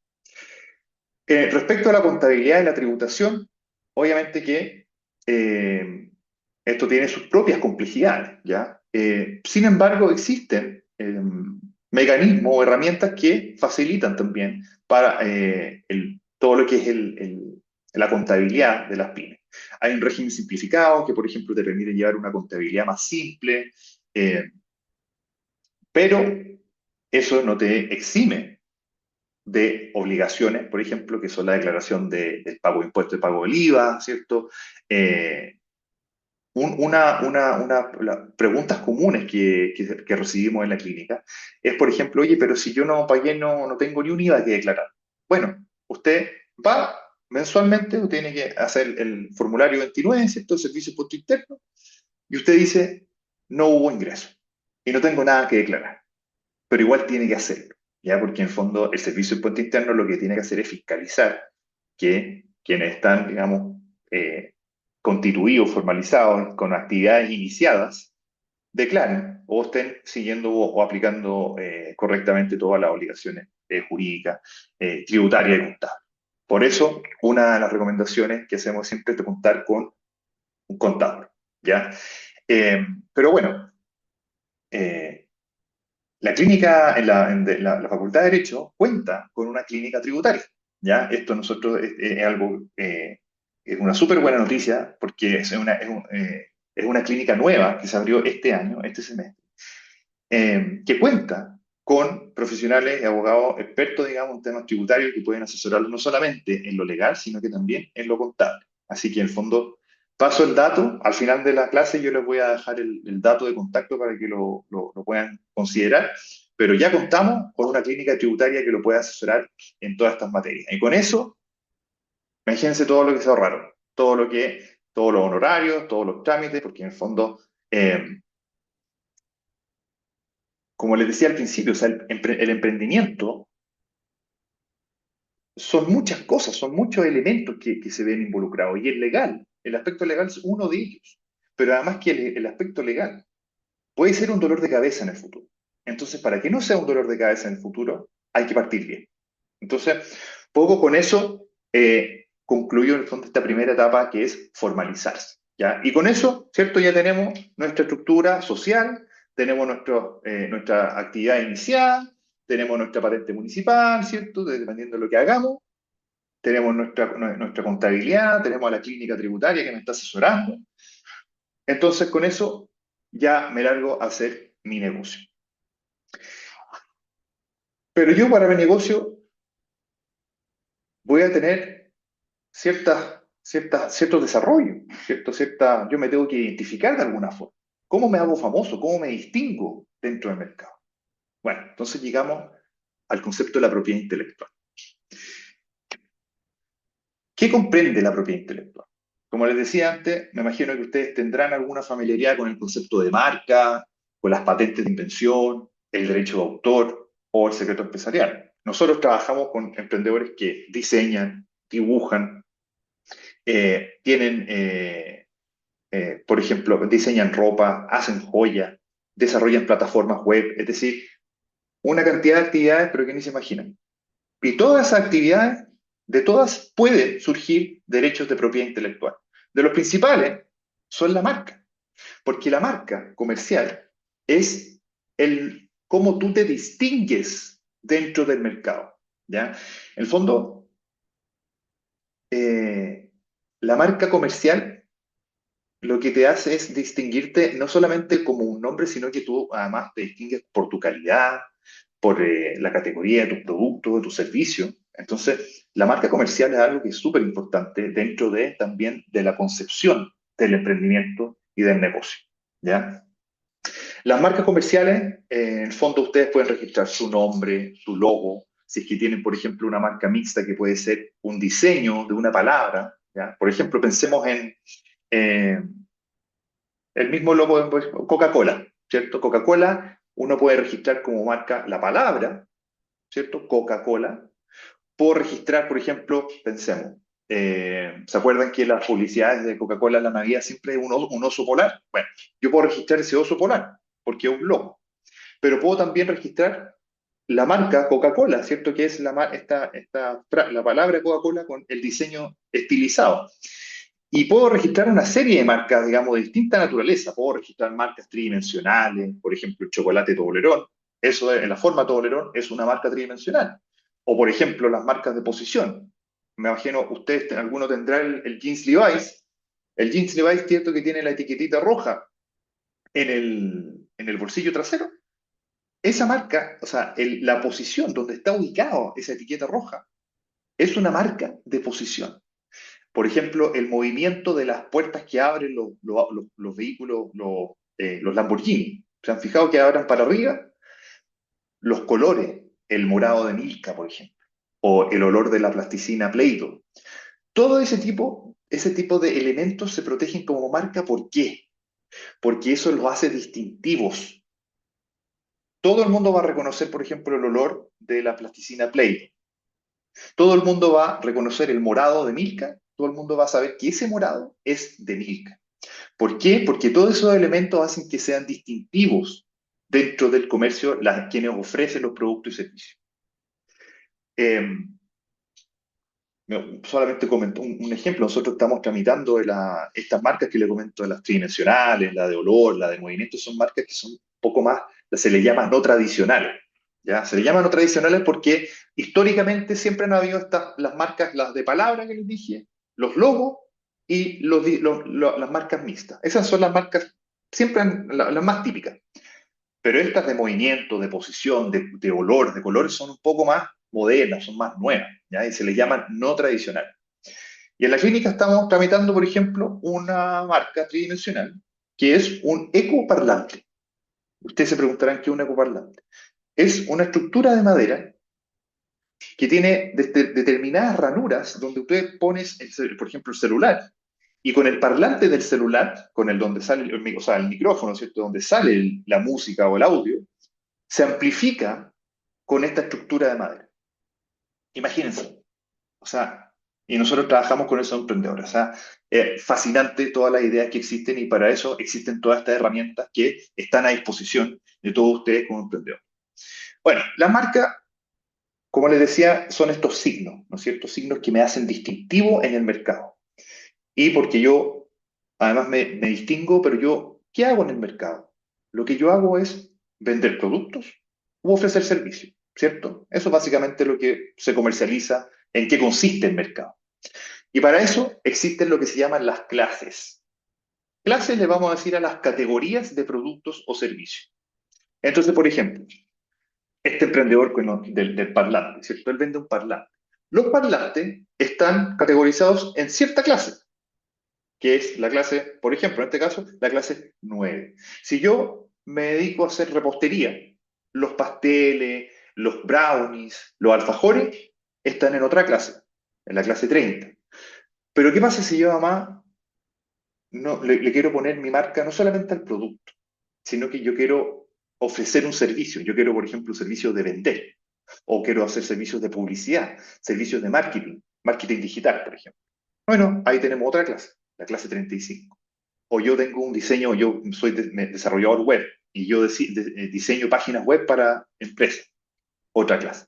Respecto a la contabilidad y la tributación, obviamente que esto tiene sus propias complejidades, ¿ya? Sin embargo, existen mecanismos o herramientas que facilitan también para todo lo que es la contabilidad de las pymes. Hay un régimen simplificado que, por ejemplo, te permite llevar una contabilidad más simple, pero eso no te exime de obligaciones, por ejemplo, que son la declaración del pago de impuestos, el pago del IVA, ¿cierto? Eh, Preguntas comunes que recibimos en la clínica es, por ejemplo, oye, pero si yo no pagué, no tengo ni un IVA que declarar. Bueno, usted va mensualmente, usted tiene que hacer el formulario 29, ¿cierto? El servicio de impuesto interno, y usted dice, no hubo ingreso y no tengo nada que declarar, pero igual tiene que hacerlo, ¿ya? Porque en el fondo el servicio de impuesto interno lo que tiene que hacer es fiscalizar que quienes están, digamos, constituidos, formalizados, con actividades iniciadas, declaren o estén siguiendo o aplicando correctamente todas las obligaciones jurídicas, tributarias y contables. Por eso, una de las recomendaciones que hacemos siempre es de contar con un contador, ¿ya? Pero bueno, eh, la clínica, la Facultad de Derecho cuenta con una clínica tributaria, ¿ya? Esto nosotros es algo, es una súper buena noticia porque es una clínica nueva que se abrió este año, este semestre, que cuenta con profesionales y abogados expertos, digamos, en temas tributarios que pueden asesorarlos no solamente en lo legal, sino que también en lo contable. Así que en el fondo paso el dato, al final de la clase yo les voy a dejar el dato de contacto para que lo puedan considerar, pero ya contamos con una clínica tributaria que lo puede asesorar en todas estas materias. Y con eso, imagínense todo lo que se ahorraron, todos los honorarios, todos los trámites, porque en el fondo... como les decía al principio, o sea, el emprendimiento son muchas cosas, son muchos elementos que se ven involucrados. Y el aspecto legal es uno de ellos. Pero además que el aspecto legal puede ser un dolor de cabeza en el futuro. Entonces, para que no sea un dolor de cabeza en el futuro, hay que partir bien. Entonces, poco con eso concluyo en el fondo esta primera etapa que es formalizarse. ¿Ya? Y con eso, ¿cierto? Ya tenemos nuestra estructura social, tenemos nuestra actividad inicial, tenemos nuestra patente municipal, ¿cierto? Dependiendo de lo que hagamos, tenemos nuestra contabilidad, tenemos a la clínica tributaria que me está asesorando. Entonces, con eso ya me largo a hacer mi negocio. Pero yo para mi negocio voy a tener ciertos desarrollos, yo me tengo que identificar de alguna forma. ¿Cómo me hago famoso? ¿Cómo me distingo dentro del mercado? Bueno, entonces llegamos al concepto de la propiedad intelectual. ¿Qué comprende la propiedad intelectual? Como les decía antes, me imagino que ustedes tendrán alguna familiaridad con el concepto de marca, con las patentes de invención, el derecho de autor o el secreto empresarial. Nosotros trabajamos con emprendedores que diseñan, dibujan, tienen por ejemplo, diseñan ropa, hacen joyas, desarrollan plataformas web, es decir, una cantidad de actividades, pero que ni se imaginan. Y todas esas actividades, de todas pueden surgir derechos de propiedad intelectual. De los principales son la marca, porque la marca comercial es cómo tú te distingues dentro del mercado. ¿Ya? En el fondo, eh, la marca comercial lo que te hace es distinguirte no solamente como un nombre, sino que tú además te distingues por tu calidad, por la categoría de tu producto, de tu servicio. Entonces, la marca comercial es algo que es súper importante dentro de también de la concepción del emprendimiento y del negocio. ¿Ya? Las marcas comerciales, en el fondo ustedes pueden registrar su nombre, su logo, si es que tienen, por ejemplo, una marca mixta que puede ser un diseño de una palabra. ¿Ya? Por ejemplo, pensemos en eh, el mismo logo de pues, Coca-Cola, ¿cierto? Coca-Cola, uno puede registrar como marca la palabra, ¿cierto? Coca-Cola. Puedo registrar, por ejemplo, pensemos, ¿se acuerdan que las publicidades de Coca-Cola en la Navidad siempre es un oso polar? Bueno, yo puedo registrar ese oso polar, porque es un logo. Pero puedo también registrar la marca Coca-Cola, ¿cierto? Que es la palabra Coca-Cola con el diseño estilizado. Y puedo registrar una serie de marcas, digamos, de distinta naturaleza. Puedo registrar marcas tridimensionales, por ejemplo, el chocolate Toblerone. Eso en la forma Toblerone es una marca tridimensional. O, por ejemplo, las marcas de posición. Me imagino, ustedes, alguno tendrá el jeans Levi's. El jeans Levi's, cierto que tiene la etiquetita roja en el bolsillo trasero. Esa marca, o sea, la posición donde está ubicado esa etiqueta roja, es una marca de posición. Por ejemplo, el movimiento de las puertas que abren los vehículos, los Lamborghini. ¿Se han fijado que abran para arriba? Los colores, el morado de Milka, por ejemplo, o el olor de la plasticina Play-Doh. Todo ese tipo de elementos se protegen como marca. ¿Por qué? Porque eso los hace distintivos. Todo el mundo va a reconocer, por ejemplo, el olor de la plasticina Play-Doh. Todo el mundo va a reconocer el morado de Milka. Todo el mundo va a saber que ese morado es de Milka. ¿Por qué? Porque todos esos elementos hacen que sean distintivos dentro del comercio quienes ofrecen los productos y servicios. Eh, Solamente comento un ejemplo. Nosotros estamos tramitando estas marcas que le comento, de las tridimensionales, la de olor, la de movimiento, son marcas que son un poco más, se les llama no tradicionales. ¿Ya? Se les llama no tradicionales porque históricamente siempre han habido las marcas, las de palabra que les dije, los logos y las marcas mixtas. Esas son las marcas siempre las más típicas. Pero estas de movimiento, de posición, de olor, de colores son un poco más modernas, son más nuevas, ¿ya? Y se les llaman no tradicionales. Y en la clínica estamos tramitando, por ejemplo, una marca tridimensional que es un ecoparlante. Ustedes se preguntarán qué es un ecoparlante. Es una estructura de madera que tiene determinadas ranuras donde usted pone, por ejemplo, el celular. Y con el parlante del celular, con el donde sale, o sea, el micrófono, ¿cierto? Donde sale la música o el audio, se amplifica con esta estructura de madera. Imagínense, o sea, y nosotros trabajamos con esos emprendedores. O sea, fascinante todas las ideas que existen y para eso existen todas estas herramientas que están a disposición de todos ustedes como emprendedores. Bueno, las marcas, como les decía, son estos signos, ¿no es cierto? Signos que me hacen distintivo en el mercado. Y porque yo, además, me distingo, pero yo, ¿qué hago en el mercado? Lo que yo hago es vender productos u ofrecer servicios, ¿cierto? Eso es básicamente lo que se comercializa, en qué consiste el mercado. Y para eso existen lo que se llaman las clases. Clases le vamos a decir a las categorías de productos o servicios. Entonces, por ejemplo, este emprendedor del parlante, ¿cierto? Él vende un parlante. Los parlantes están categorizados en cierta clase, que es la clase, por ejemplo, en este caso, la clase 9. Si yo me dedico a hacer repostería, los pasteles, los brownies, los alfajores, están en otra clase, en la clase 30. Pero ¿qué pasa si yo, mamá, no, le quiero poner mi marca no solamente al producto, sino que yo quiero ofrecer un servicio? Yo quiero, por ejemplo, un servicio de vender, o quiero hacer servicios de publicidad, servicios de marketing, marketing digital, por ejemplo. Bueno, ahí tenemos otra clase, la clase 35. O yo tengo un diseño, yo soy desarrollador web y yo diseño páginas web para empresas, otra clase.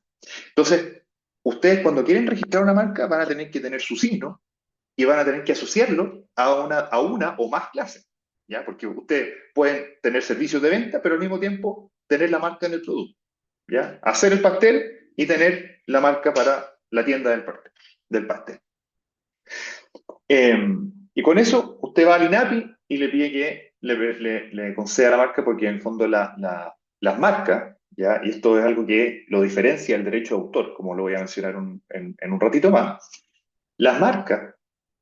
Entonces, ustedes cuando quieren registrar una marca van a tener que tener su signo y van a tener que asociarlo a una o más clases, ¿ya? Porque ustedes pueden tener servicios de venta, pero al mismo tiempo tener la marca en el producto, ¿ya? Hacer el pastel y tener la marca para la tienda del pastel. Eh, y con eso, usted va al INAPI y le pide que le conceda la marca, porque en el fondo las marcas, ¿ya? Y esto es algo que lo diferencia del derecho de autor, como lo voy a mencionar en un ratito más. Las marcas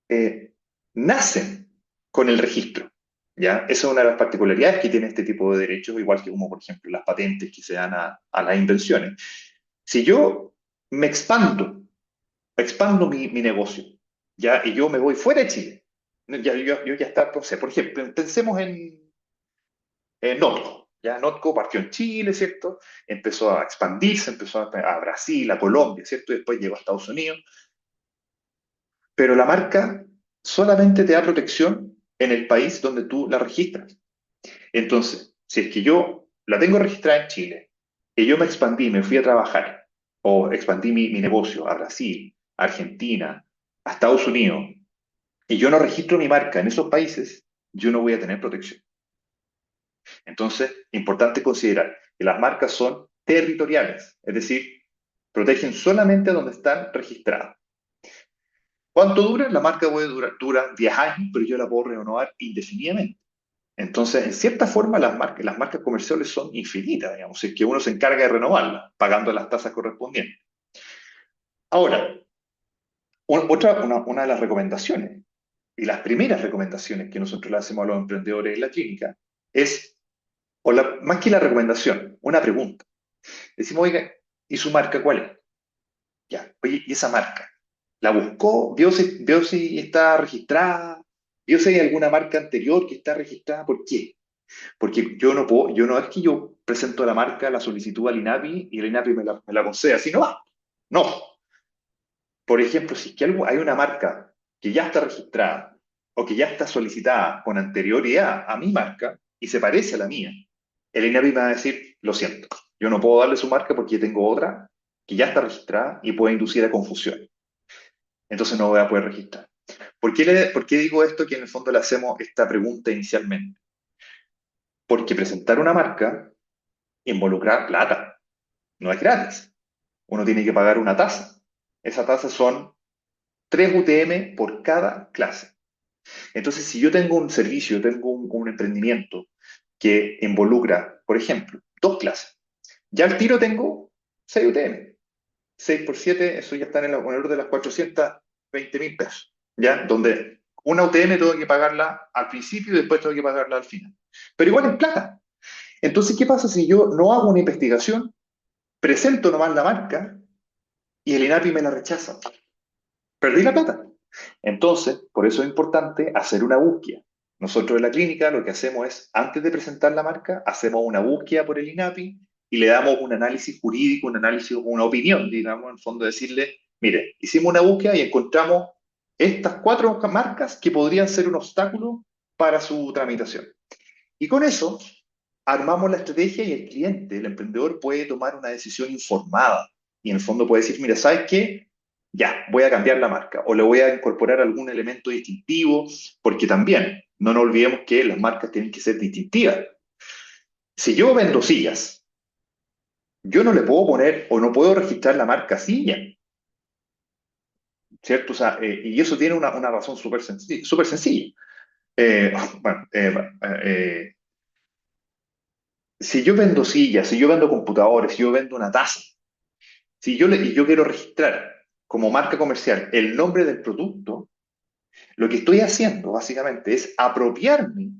eh, nacen con el registro, ¿ya? Esa es una de las particularidades que tiene este tipo de derechos, igual que como, por ejemplo, las patentes que se dan a las invenciones. Si yo me expando mi negocio, ¿ya? Y yo me voy fuera de Chile. Yo ya está, no sé, por ejemplo, pensemos en Notco. Ya Notco partió en Chile, ¿cierto? Empezó a expandirse, empezó a Brasil, a Colombia, ¿cierto? Y después llegó a Estados Unidos. Pero la marca solamente te da protección en el país donde tú la registras. Entonces, si es que yo la tengo registrada en Chile y yo me expandí, me fui a trabajar o expandí mi negocio a Brasil, a Argentina, a Estados Unidos, y yo no registro mi marca en esos países, yo no voy a tener protección. Entonces, importante considerar que las marcas son territoriales, es decir, protegen solamente donde están registradas. ¿Cuánto dura? La marca dura 10 años, pero yo la puedo renovar indefinidamente. Entonces, en cierta forma, las marcas comerciales son infinitas, digamos, si es que uno se encarga de renovarlas, pagando las tasas correspondientes. Ahora, Una de las recomendaciones, y las primeras recomendaciones que nosotros le hacemos a los emprendedores en la clínica, es, más que la recomendación, una pregunta. Decimos, oiga, ¿y su marca cuál es? Ya, oye, ¿y esa marca? ¿La buscó? Vio si está registrada? ¿Vio si hay alguna marca anterior que está registrada? ¿Por qué? Porque yo no puedo, yo no es que yo presento la marca, la solicitud al INAPI y el INAPI me la concede, así no va. No. Por ejemplo, si es que hay una marca que ya está registrada o que ya está solicitada con anterioridad a mi marca y se parece a la mía, el INAPI me va a decir, lo siento, yo no puedo darle su marca porque tengo otra que ya está registrada y puede inducir a confusión. Entonces no voy a poder registrar. ¿Por qué digo esto? Que en el fondo le hacemos esta pregunta inicialmente. Porque presentar una marca involucra plata, no es gratis. Uno tiene que pagar una tasa. Esa tasa son 3 UTM por cada clase. Entonces, si yo tengo un servicio, tengo un emprendimiento que involucra, por ejemplo, 2 clases, ya al tiro tengo 6 UTM. 6 por 7, eso ya está en el orden de las 420.000 pesos, ¿ya? Donde una UTM tengo que pagarla al principio y después tengo que pagarla al final. Pero igual es plata. Entonces, ¿qué pasa si yo no hago una investigación, presento nomás la marca y el INAPI me la rechaza? Perdí la plata. Entonces, por eso es importante hacer una búsqueda. Nosotros en la clínica lo que hacemos es, antes de presentar la marca, hacemos una búsqueda por el INAPI y le damos un análisis jurídico, un análisis, una opinión, digamos, en el fondo decirle, mire, hicimos una búsqueda y encontramos estas 4 marcas que podrían ser un obstáculo para su tramitación. Y con eso armamos la estrategia y el cliente, el emprendedor, puede tomar una decisión informada. Y en el fondo puede decir, mira, ¿sabes qué? Ya, voy a cambiar la marca o le voy a incorporar algún elemento distintivo, porque también no nos olvidemos que las marcas tienen que ser distintivas. Si yo vendo sillas, yo no le puedo poner o no puedo registrar la marca silla, ¿cierto? O sea, y eso tiene una razón súper sencilla. Eh, bueno, si yo vendo sillas, si yo vendo computadores, si yo vendo una taza, y yo quiero registrar como marca comercial el nombre del producto, lo que estoy haciendo básicamente es apropiarme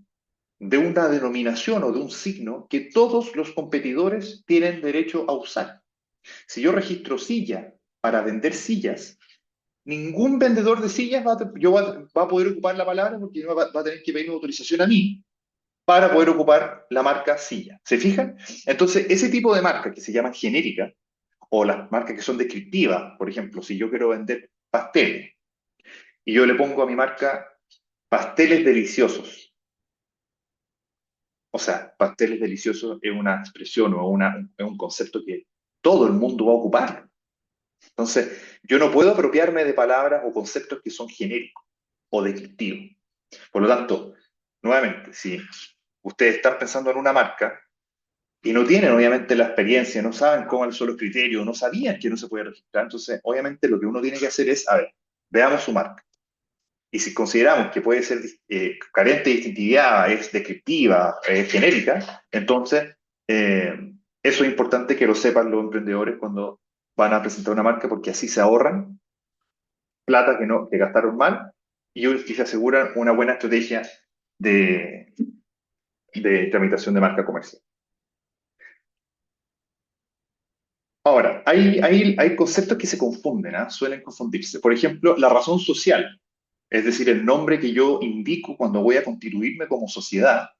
de una denominación o de un signo que todos los competidores tienen derecho a usar. Si yo registro silla para vender sillas, ningún vendedor de sillas va a poder ocupar la palabra porque va a tener que pedir una autorización a mí para poder ocupar la marca silla. ¿Se fijan? Entonces, ese tipo de marcas que se llaman genéricas, o las marcas que son descriptivas, por ejemplo, si yo quiero vender pasteles y yo le pongo a mi marca pasteles deliciosos, o sea, pasteles deliciosos es una expresión o es un concepto que todo el mundo va a ocupar. Entonces, yo no puedo apropiarme de palabras o conceptos que son genéricos o descriptivos. Por lo tanto, nuevamente, si ustedes están pensando en una marca y no tienen obviamente la experiencia, no saben cómo son los criterios, no sabían que no se puede registrar, entonces obviamente lo que uno tiene que hacer es, a ver, veamos su marca. Y si consideramos que puede ser carente de distintividad, es descriptiva, es genérica, entonces eso es importante que lo sepan los emprendedores cuando van a presentar una marca, porque así se ahorran plata que gastaron mal y se aseguran una buena estrategia de, de tramitación de marca comercial. Ahora, hay conceptos que se confunden, ¿ah? Suelen confundirse. Por ejemplo, la razón social, es decir, el nombre que yo indico cuando voy a constituirme como sociedad,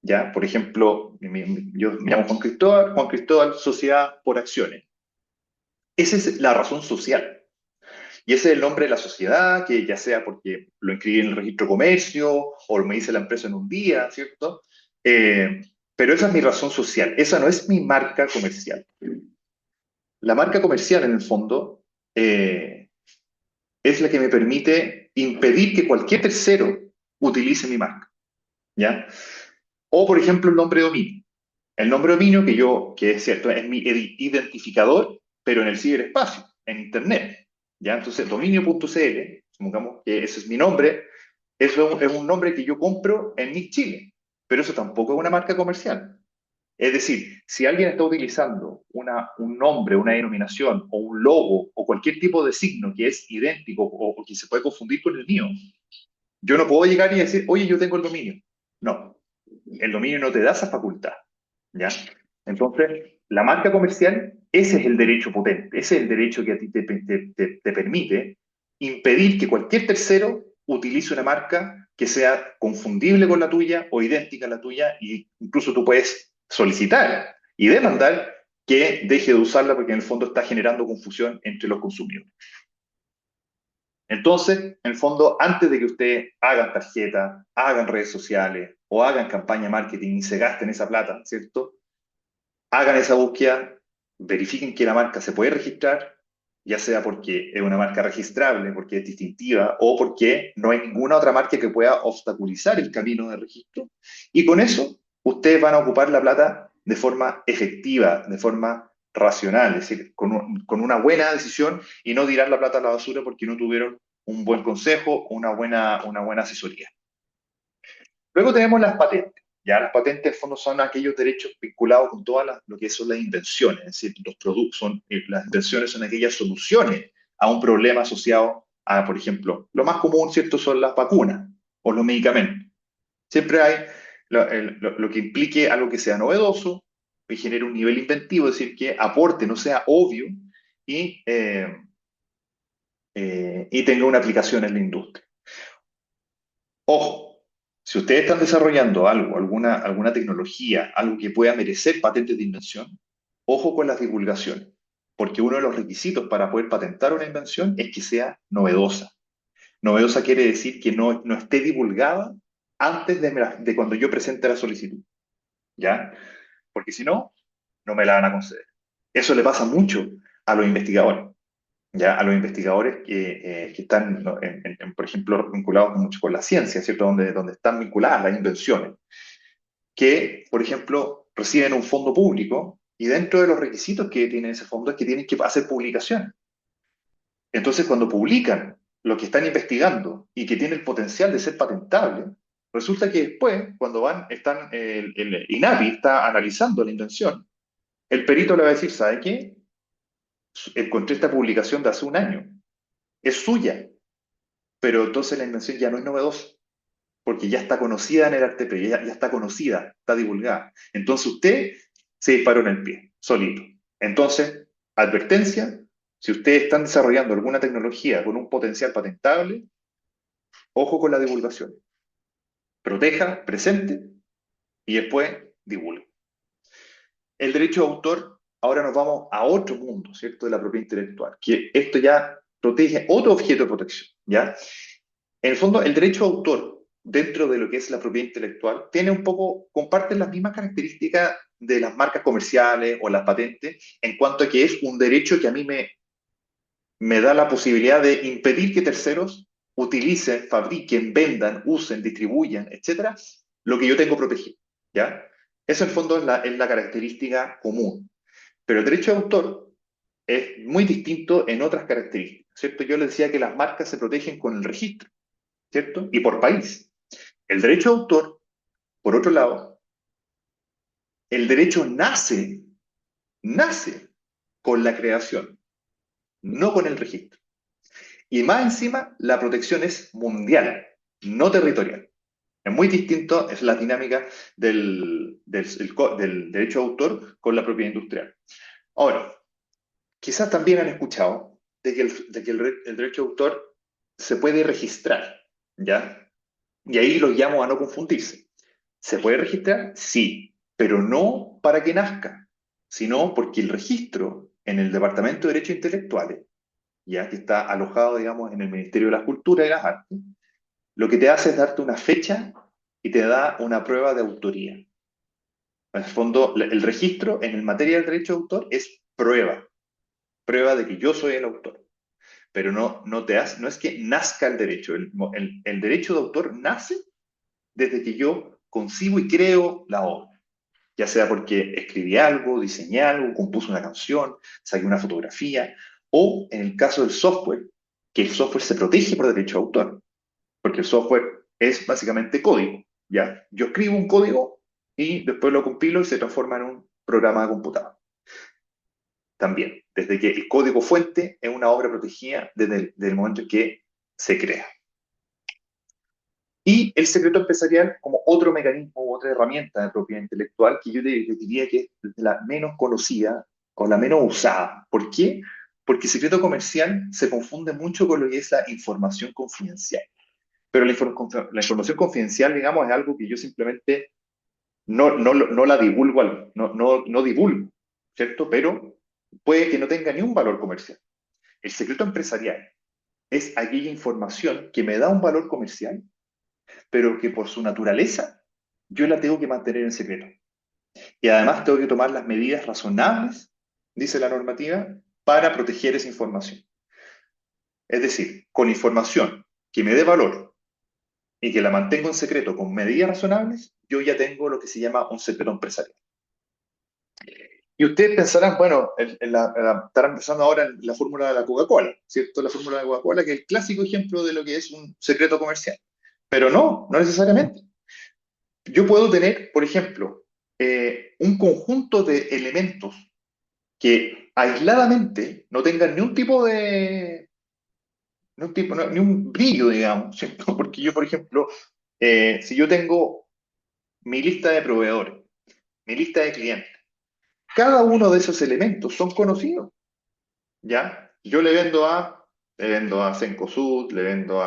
¿ya? Por ejemplo, yo me llamo Juan Cristóbal, Sociedad por Acciones. Esa es la razón social. Y ese es el nombre de la sociedad, que ya sea porque lo inscribí en el registro de comercio o me dice la empresa en un día, ¿cierto? Eh, pero esa es mi razón social, esa no es mi marca comercial. La marca comercial, en el fondo, es la que me permite impedir que cualquier tercero utilice mi marca, ¿ya? O, por ejemplo, el nombre de dominio. El nombre de dominio que es cierto, es mi identificador, pero en el ciberespacio, en Internet, ¿ya? Entonces, dominio.cl, supongamos que ese es mi nombre, eso es un nombre que yo compro en Nick Chile, pero eso tampoco es una marca comercial. Es decir, si alguien está utilizando un nombre, una denominación o un logo o cualquier tipo de signo que es idéntico o que se puede confundir con el mío, yo no puedo llegar y decir, oye, yo tengo el dominio. No, el dominio no te da esa facultad, ¿ya? Entonces, la marca comercial, ese es el derecho potente, ese es el derecho que a ti te permite impedir que cualquier tercero utilice una marca que sea confundible con la tuya o idéntica a la tuya, e incluso tú puedes solicitar y demandar que deje de usarla porque en el fondo está generando confusión entre los consumidores. Entonces, en el fondo, antes de que ustedes hagan tarjeta, hagan redes sociales o hagan campaña de marketing y se gasten esa plata, ¿cierto? Hagan esa búsqueda, verifiquen que la marca se puede registrar, ya sea porque es una marca registrable, porque es distintiva, o porque no hay ninguna otra marca que pueda obstaculizar el camino de registro. Y con eso, ustedes van a ocupar la plata de forma efectiva, de forma racional, es decir, con una buena decisión y no tirar la plata a la basura porque no tuvieron un buen consejo o una buena asesoría. Luego tenemos las patentes. Ya las patentes, en el fondo, son aquellos derechos vinculados con todas lo que son las invenciones. Es decir, los productos son, las invenciones son aquellas soluciones a un problema asociado a, por ejemplo, lo más común, ¿cierto?, son las vacunas o los medicamentos. Siempre hay lo que implique algo que sea novedoso y genere un nivel inventivo, es decir, que aporte, no sea obvio y, y tenga una aplicación en la industria. Ojo, si ustedes están desarrollando algo, alguna tecnología, algo que pueda merecer patentes de invención, ojo con las divulgaciones, porque uno de los requisitos para poder patentar una invención es que sea novedosa. Novedosa quiere decir que no esté divulgada antes de cuando yo presente la solicitud, ¿ya? Porque si no, no me la van a conceder. Eso le pasa mucho a los investigadores. Ya a los investigadores que están, ¿no?, por ejemplo, vinculados mucho con la ciencia, ¿cierto? Donde están vinculadas las invenciones, que, por ejemplo, reciben un fondo público y dentro de los requisitos que tiene ese fondo es que tienen que hacer publicaciones. Entonces, cuando publican lo que están investigando y que tiene el potencial de ser patentable, resulta que después, cuando el INAPI está analizando la invención, el perito le va a decir, ¿sabe qué? Encontré esta publicación de hace un año, es suya, pero entonces la invención ya no es novedosa, porque ya está conocida en el arte previo, ya está conocida, está divulgada. Entonces usted se disparó en el pie, solito. Entonces, advertencia, si ustedes están desarrollando alguna tecnología con un potencial patentable, ojo con la divulgación. Proteja, presente y después divulgue. El derecho de autor, ahora nos vamos a otro mundo, ¿cierto? De la propiedad intelectual, que esto ya protege otro objeto de protección, ¿ya? En el fondo, el derecho de autor, dentro de lo que es la propiedad intelectual, tiene un poco, comparte las mismas características de las marcas comerciales o las patentes, en cuanto a que es un derecho que a mí me da la posibilidad de impedir que terceros utilicen, fabriquen, vendan, usen, distribuyan, etcétera, lo que yo tengo protegido, ¿ya? Eso en el fondo es la característica común. Pero el derecho de autor es muy distinto en otras características, ¿cierto? Yo les decía que las marcas se protegen con el registro, ¿cierto? Y por país. El derecho de autor, por otro lado, el derecho nace con la creación, no con el registro. Y más encima, la protección es mundial, no territorial. Es muy distinto, es la dinámica del derecho de autor con la propiedad industrial. Ahora, quizás también han escuchado de que el derecho de autor se puede registrar, ¿ya? Y ahí los llamo a no confundirse. ¿Se puede registrar? Sí, pero no para que nazca, sino porque el registro en el Departamento de Derechos Intelectuales, ya que está alojado, digamos, en el Ministerio de la Cultura y las Artes, lo que te hace es darte una fecha y te da una prueba de autoría. En el fondo, el registro en el materia del derecho de autor es prueba de que yo soy el autor. Pero no es que nazca el derecho. El derecho de autor nace desde que yo concibo y creo la obra. Ya sea porque escribí algo, diseñé algo, compuse una canción, saqué una fotografía, o en el caso del software, que el software se protege por derecho de autor, porque el software es básicamente código, ¿ya? Yo escribo un código y después lo compilo y se transforma en un programa de computador. También, desde que el código fuente es una obra protegida desde el momento en que se crea. Y el secreto empresarial como otro mecanismo, otra herramienta de propiedad intelectual que yo te diría que es la menos conocida o la menos usada. ¿Por qué? Porque el secreto comercial se confunde mucho con lo que es la información confidencial. Pero la información confidencial, digamos, es algo que yo simplemente no la divulgo, no divulgo, ¿cierto? Pero puede que no tenga ni un valor comercial. El secreto empresarial es aquella información que me da un valor comercial, pero que por su naturaleza yo la tengo que mantener en secreto. Y además tengo que tomar las medidas razonables, dice la normativa, para proteger esa información. Es decir, con información que me dé valor y que la mantengo en secreto con medidas razonables, yo ya tengo lo que se llama un secreto empresarial. Y ustedes pensarán, bueno, estarán pensando ahora en la fórmula de la Coca-Cola, ¿cierto? La fórmula de Coca-Cola, que es el clásico ejemplo de lo que es un secreto comercial. Pero no necesariamente. Yo puedo tener, por ejemplo, un conjunto de elementos que aisladamente no tengan ni un tipo de, ni un brillo, digamos, ¿cierto? Porque yo, por ejemplo, si yo tengo mi lista de proveedores, mi lista de clientes, cada uno de esos elementos son conocidos, ¿ya? Yo le vendo a Cencosud, le vendo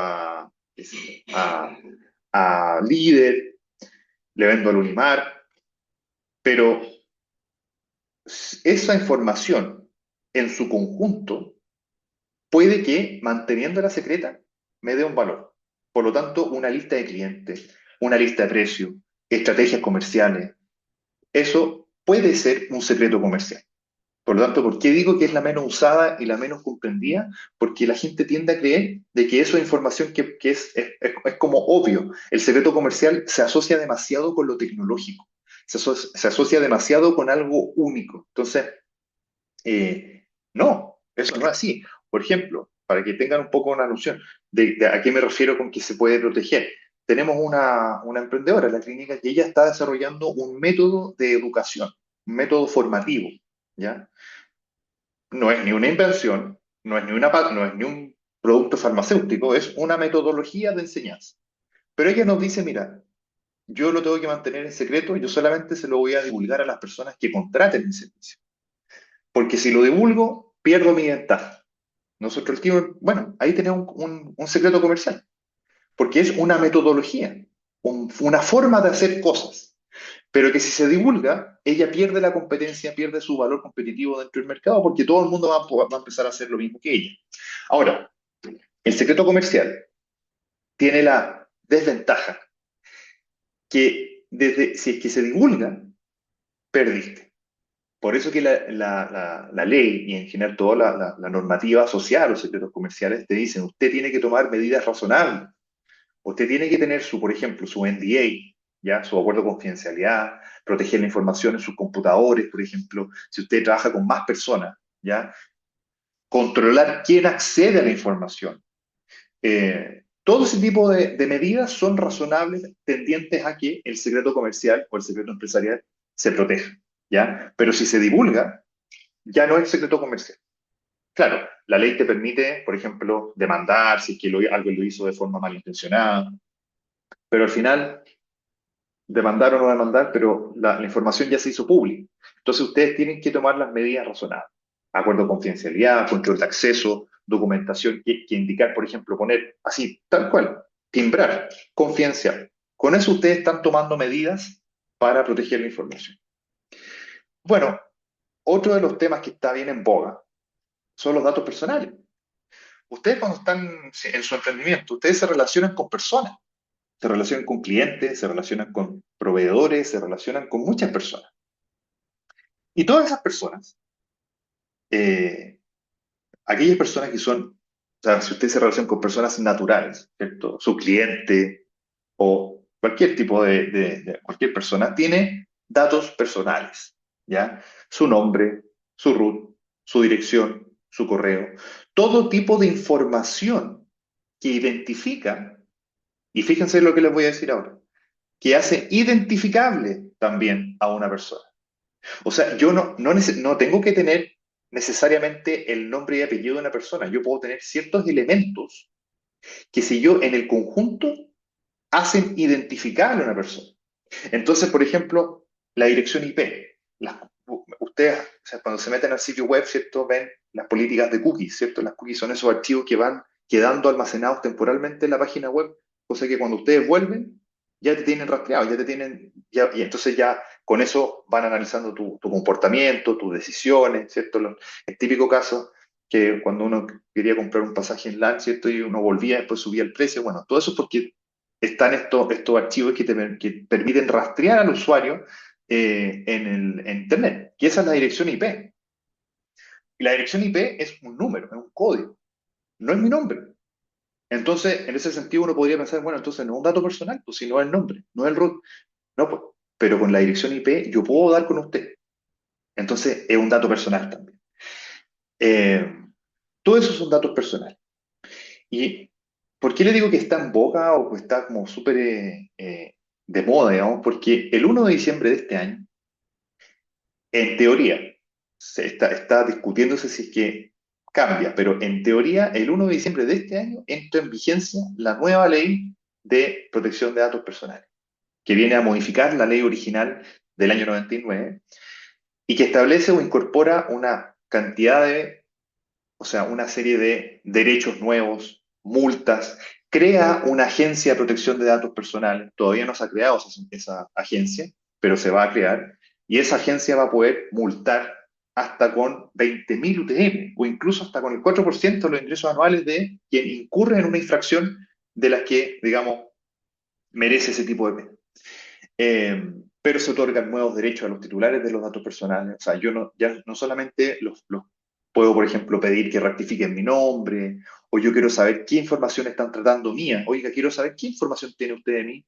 qué sé yo, a Líder, le vendo al Unimar, pero esa información en su conjunto puede que, manteniéndola secreta, me dé un valor. Por lo tanto, una lista de clientes, una lista de precios, estrategias comerciales, eso puede ser un secreto comercial. Por lo tanto, ¿por qué digo que es la menos usada y la menos comprendida? Porque la gente tiende a creer de que eso es información que es como obvio. El secreto comercial se asocia demasiado con lo tecnológico, se asocia demasiado con algo único. Entonces, no, eso no es así. Por ejemplo, para que tengan un poco una noción de a qué me refiero con que se puede proteger. Tenemos una emprendedora en la clínica que ella está desarrollando un método de educación, un método formativo, ¿ya? No es ni una invención, no es ni un producto farmacéutico, es una metodología de enseñanza. Pero ella nos dice, mira, yo lo tengo que mantener en secreto, yo solamente se lo voy a divulgar a las personas que contraten mi servicio. Porque si lo divulgo, pierdo mi ventaja. Nosotros, el tío, bueno, ahí tenemos un secreto comercial, porque es una metodología, una forma de hacer cosas, pero que si se divulga, ella pierde la competencia, pierde su valor competitivo dentro del mercado, porque todo el mundo va a empezar a hacer lo mismo que ella. Ahora, el secreto comercial tiene la desventaja que si es que se divulga, perdiste. Por eso que la ley y en general toda la normativa asociada a los secretos comerciales te dicen, usted tiene que tomar medidas razonables. Usted tiene que tener por ejemplo, su NDA, ¿ya? Su acuerdo de confidencialidad, proteger la información en sus computadores, por ejemplo, si usted trabaja con más personas, ¿ya? Controlar quién accede a la información. Todo ese tipo de medidas son razonables, tendientes a que el secreto comercial o el secreto empresarial se proteja, ¿ya? Pero si se divulga, ya no es secreto comercial. Claro, la ley te permite, por ejemplo, demandar si es que alguien lo hizo de forma malintencionada, pero al final demandar o no demandar, pero la información ya se hizo pública. Entonces ustedes tienen que tomar las medidas razonables. Acuerdo de confidencialidad, control de acceso, documentación que indicar, por ejemplo, poner así, tal cual, timbrar, confidencial. Con eso ustedes están tomando medidas para proteger la información. Bueno, otro de los temas que está bien en boga son los datos personales. Ustedes cuando están en su emprendimiento, ustedes se relacionan con personas, se relacionan con clientes, se relacionan con proveedores, se relacionan con muchas personas. Y todas esas personas, eh, aquellas personas que son, o sea, si usted se relaciona con personas naturales, ¿cierto? Su cliente o cualquier tipo de cualquier persona, tiene datos personales, ¿ya? Su nombre, su root, su dirección, su correo, todo tipo de información que identifica, y fíjense lo que les voy a decir ahora, que hace identificable también a una persona. O sea, yo no tengo que tener necesariamente el nombre y apellido de una persona. Yo puedo tener ciertos elementos que si yo en el conjunto hacen identificable a una persona. Entonces, por ejemplo, la dirección IP. Ustedes, o sea, cuando se meten al sitio web, ¿cierto? Ven las políticas de cookies, ¿cierto? Las cookies son esos archivos que van quedando almacenados temporalmente en la página web, cosa que cuando ustedes vuelven, ya te tienen rastreado, ya te tienen, ya, y entonces ya con eso van analizando tu comportamiento, tus decisiones, ¿cierto? El típico caso que cuando uno quería comprar un pasaje en LAN, ¿cierto? Y uno volvía, después subía el precio, bueno, todo eso es porque están estos archivos que permiten rastrear al usuario en Internet, que esa es la dirección IP. Y la dirección IP es un número, es un código, no es mi nombre. Entonces, en ese sentido, uno podría pensar, bueno, entonces no es un dato personal, pues si no es el nombre, no es el root. No, pues, pero con la dirección IP yo puedo dar con usted. Entonces, es un dato personal también. Eh, todo eso son datos personales. ¿Y por qué le digo que está en boga o que está como súper de moda, digamos? Porque el 1 de diciembre de este año, en teoría, está discutiéndose si es que cambia, pero en teoría, el 1 de diciembre de este año entra en vigencia la nueva ley de protección de datos personales, que viene a modificar la ley original del año 99 y que establece o incorpora una cantidad de, o sea, una serie de derechos nuevos, multas, crea una agencia de protección de datos personales. Todavía no se ha creado esa agencia, pero se va a crear. Y esa agencia va a poder multar hasta con 20.000 UTM o incluso hasta con el 4% de los ingresos anuales de quien incurre en una infracción de las que, digamos, merece ese tipo de pena. Pero se otorgan nuevos derechos a los titulares de los datos personales. O sea, yo no, ya no solamente los puedo, por ejemplo, pedir que rectifiquen mi nombre, o yo quiero saber qué información están tratando mía. Oiga, quiero saber qué información tiene usted de mí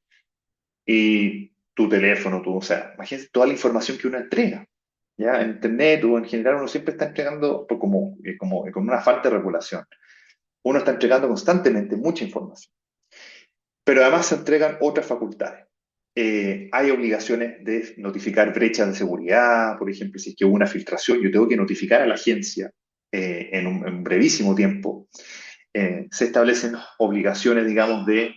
y tu teléfono, o sea, imagínense toda la información que uno entrega. ¿Ya? En Internet o en general uno siempre está entregando, con una falta de regulación, uno está entregando constantemente mucha información. Pero además se entregan otras facultades. Hay obligaciones de notificar brechas de seguridad, por ejemplo, si es que hubo una filtración, yo tengo que notificar a la agencia en un brevísimo tiempo. Se establecen obligaciones, digamos, de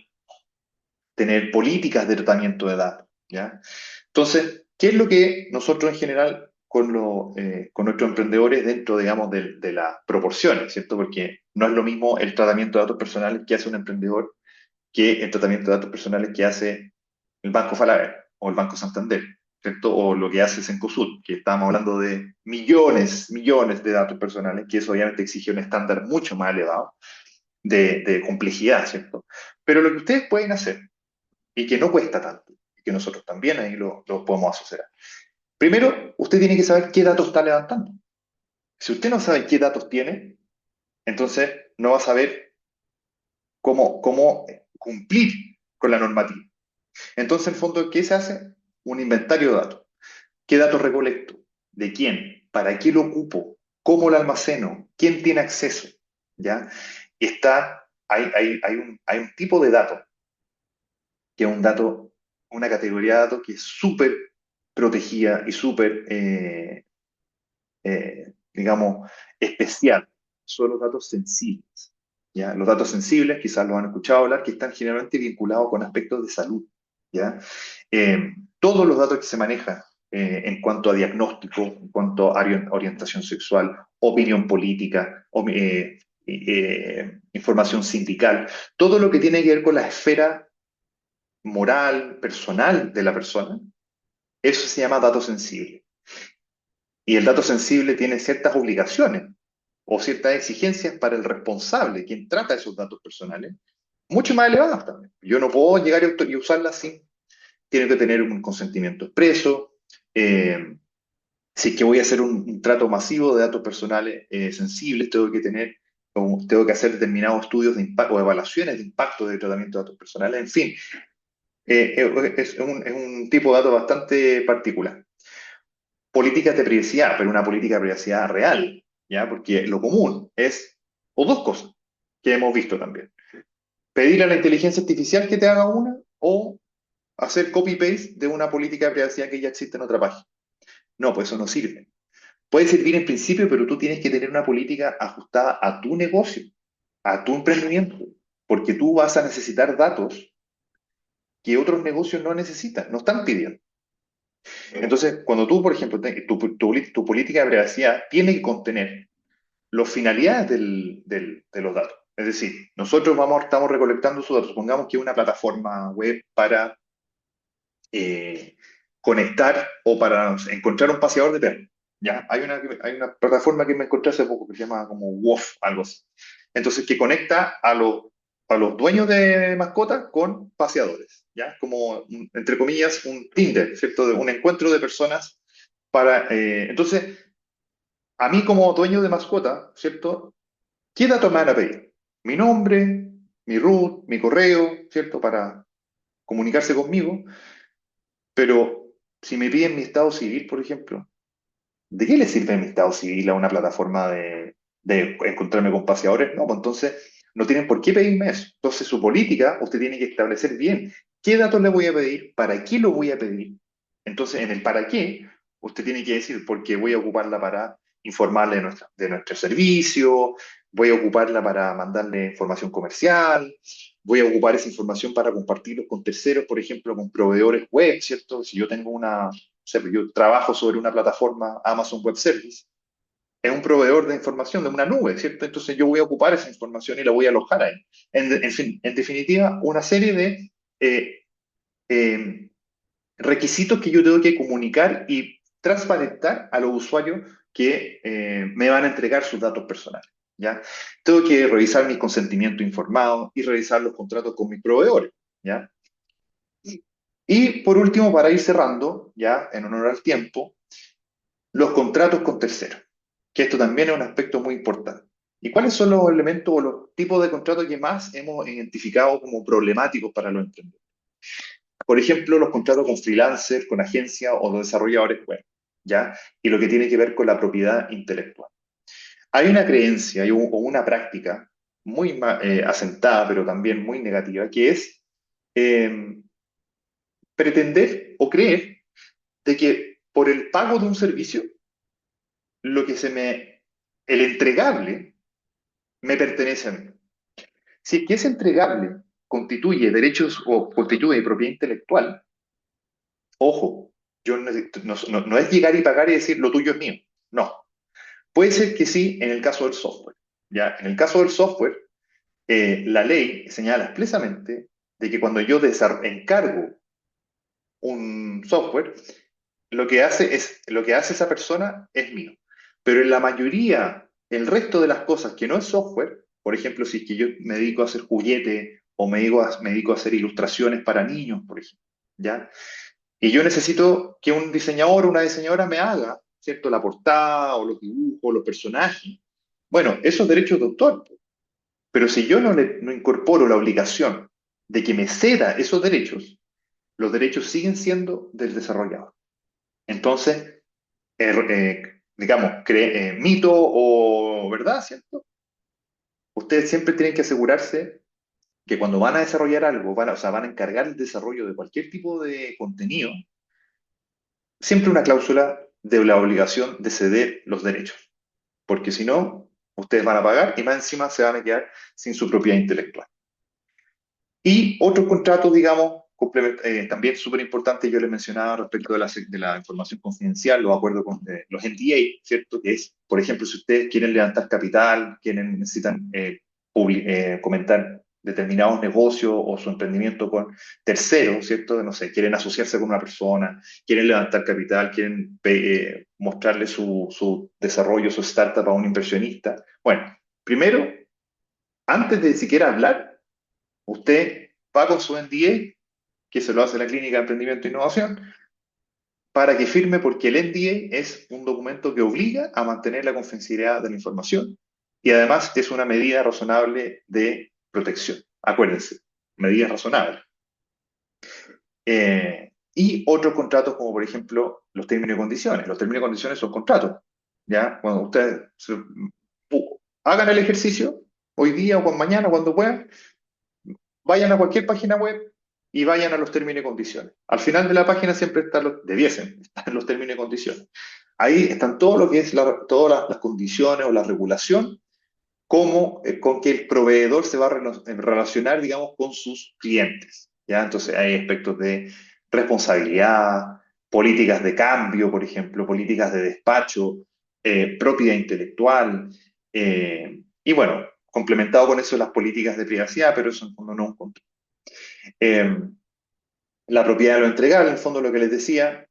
tener políticas de tratamiento de datos, ¿ya? Entonces, ¿qué es lo que nosotros en general con nuestros emprendedores dentro, digamos, de las proporciones, ¿cierto? Porque no es lo mismo el tratamiento de datos personales que hace un emprendedor que el tratamiento de datos personales que hace el Banco Falabella o el Banco Santander, ¿cierto? O lo que hace Cencosud, que estamos hablando de millones, millones de datos personales, que eso obviamente exige un estándar mucho más elevado de complejidad, ¿cierto? Pero lo que ustedes pueden hacer, y que no cuesta tanto, y que nosotros también ahí lo podemos asociar. Primero, usted tiene que saber qué datos está levantando. Si usted no sabe qué datos tiene, entonces no va a saber cómo cumplir con la normativa. Entonces, en el fondo, ¿qué se hace? Un inventario de datos. ¿Qué datos recolecto? ¿De quién? ¿Para qué lo ocupo? ¿Cómo lo almaceno? ¿Quién tiene acceso? ¿Ya? Hay un tipo de dato, que es un dato, una categoría de datos que es súper protegida y súper, digamos, especial. Son los datos sensibles. ¿Ya? Los datos sensibles, quizás lo han escuchado hablar, que están generalmente vinculados con aspectos de salud. ¿Ya? Todos los datos que se manejan en cuanto a diagnóstico, en cuanto a orientación sexual, opinión política, información sindical, todo lo que tiene que ver con la esfera moral, personal de la persona, eso se llama dato sensible. Y el dato sensible tiene ciertas obligaciones o ciertas exigencias para el responsable, quien trata esos datos personales, mucho más elevadas también. Yo no puedo llegar y usarlas sin tiene que tener un consentimiento expreso. Si es que voy a hacer un trato masivo de datos personales sensibles, tengo que hacer determinados estudios de impacto o evaluaciones de impacto de tratamiento de datos personales. En fin, es un tipo de datos bastante particular. Políticas de privacidad, pero una política de privacidad real, ¿ya? Porque lo común es, o dos cosas que hemos visto también. Pedir a la inteligencia artificial que te haga una o hacer copy-paste de una política de privacidad que ya existe en otra página. No, pues eso no sirve. Puede servir en principio, pero tú tienes que tener una política ajustada a tu negocio, a tu emprendimiento, porque tú vas a necesitar datos que otros negocios no necesitan, no están pidiendo. Entonces, cuando tú, por ejemplo, tu política de privacidad tiene que contener las finalidades de los datos. Es decir, nosotros estamos recolectando sus datos. Supongamos que es una plataforma web para eh, conectar o para encontrar un paseador de perros. ¿Ya? Hay una plataforma que me encontré hace poco que se llama como WOF, algo así. Entonces, que conecta a los dueños de mascotas con paseadores. ¿Ya? Como, entre comillas, un Tinder, ¿cierto? Un encuentro de personas entonces, a mí como dueño de mascota, ¿cierto? ¿Qué datos me van a pedir? Mi nombre, mi root, mi correo, ¿cierto? Para comunicarse conmigo. Pero si me piden mi estado civil, por ejemplo, ¿de qué le sirve mi estado civil a una plataforma de encontrarme con paseadores? No, pues entonces no tienen por qué pedirme eso. Entonces su política, usted tiene que establecer bien qué datos le voy a pedir, para qué lo voy a pedir. Entonces en el para qué, usted tiene que decir, porque voy a ocuparla para informarle de nuestro servicio, voy a ocuparla para mandarle información comercial, voy a ocupar esa información para compartirlo con terceros, por ejemplo, con proveedores web, ¿cierto? Si yo tengo sea, yo trabajo sobre una plataforma Amazon Web Service, es un proveedor de información de una nube, ¿cierto? Entonces yo voy a ocupar esa información y la voy a alojar ahí. En fin, en definitiva, una serie de eh, eh, requisitos que yo tengo que comunicar y transparentar a los usuarios que me van a entregar sus datos personales, ¿ya? Tengo que revisar mis consentimientos informados y revisar los contratos con mis proveedores, ¿ya? Y por último, para ir cerrando, ya en honor al tiempo, los contratos con terceros, que esto también es un aspecto muy importante. ¿Y cuáles son los elementos o los tipos de contratos que más hemos identificado como problemáticos para los emprendedores? Por ejemplo, los contratos con freelancers, con agencias o los desarrolladores web, ¿ya? Y lo que tiene que ver con la propiedad intelectual. Hay una creencia o una práctica muy asentada, pero también muy negativa, que es eh, pretender o creer de que por el pago de un servicio, lo que el entregable me pertenece a mí. Si es que ese entregable constituye derechos o constituye propiedad intelectual, ojo, no es llegar y pagar y decir lo tuyo es mío. No. Puede ser que sí en el caso del software. ¿Ya? En el caso del software, la ley señala expresamente de que cuando yo encargo un software, lo que hace esa persona es mío. Pero en la mayoría, el resto de las cosas que no es software, por ejemplo, si es que yo me dedico a hacer juguetes o me dedico a hacer ilustraciones para niños, por ejemplo, ¿ya? Y yo necesito que un diseñador o una diseñadora me haga, ¿cierto? La portada o los dibujos, los personajes. Bueno, eso es derechos de autor. Pero si yo no incorporo la obligación de que me ceda esos derechos, los derechos siguen siendo del desarrollador. Entonces, digamos, mito o verdad, ¿cierto? Ustedes siempre tienen que asegurarse que cuando van a desarrollar algo, o sea, van a encargar el desarrollo de cualquier tipo de contenido, siempre una cláusula de la obligación de ceder los derechos, porque si no, ustedes van a pagar y más encima se van a quedar sin su propiedad intelectual. Y otros contratos, digamos, también súper importante, yo les mencionaba respecto de la información confidencial, los acuerdos con los NDA, ¿cierto? Que es, por ejemplo, si ustedes quieren levantar capital, necesitan comentar determinados negocios o su emprendimiento con terceros, ¿cierto? No sé, quieren asociarse con una persona, quieren levantar capital, quieren mostrarle su desarrollo, su startup a un inversionista. Bueno, primero, antes de siquiera hablar, usted va con su NDA, que se lo hace la Clínica de Emprendimiento e Innovación, para que firme porque el NDA es un documento que obliga a mantener la confidencialidad de la información y además es una medida razonable de protección. Acuérdense, medidas razonables. Y otros contratos como por ejemplo los términos y condiciones. Los términos y condiciones son contratos. ¿Ya? Cuando ustedes hagan el ejercicio, hoy día o mañana, cuando puedan, vayan a cualquier página web, y vayan a los términos y condiciones. Al final de la página siempre están debiesen estar los términos y condiciones. Ahí están todo lo que es todas las condiciones o la regulación, como con que el proveedor se va a relacionar, digamos, con sus clientes. ¿Ya? Entonces hay aspectos de responsabilidad, políticas de cambio, por ejemplo, políticas de despacho, propiedad intelectual, y bueno, complementado con eso las políticas de privacidad, pero eso en el fondo no es un control. Eh, la propiedad de lo entregable, en el fondo lo que les decía,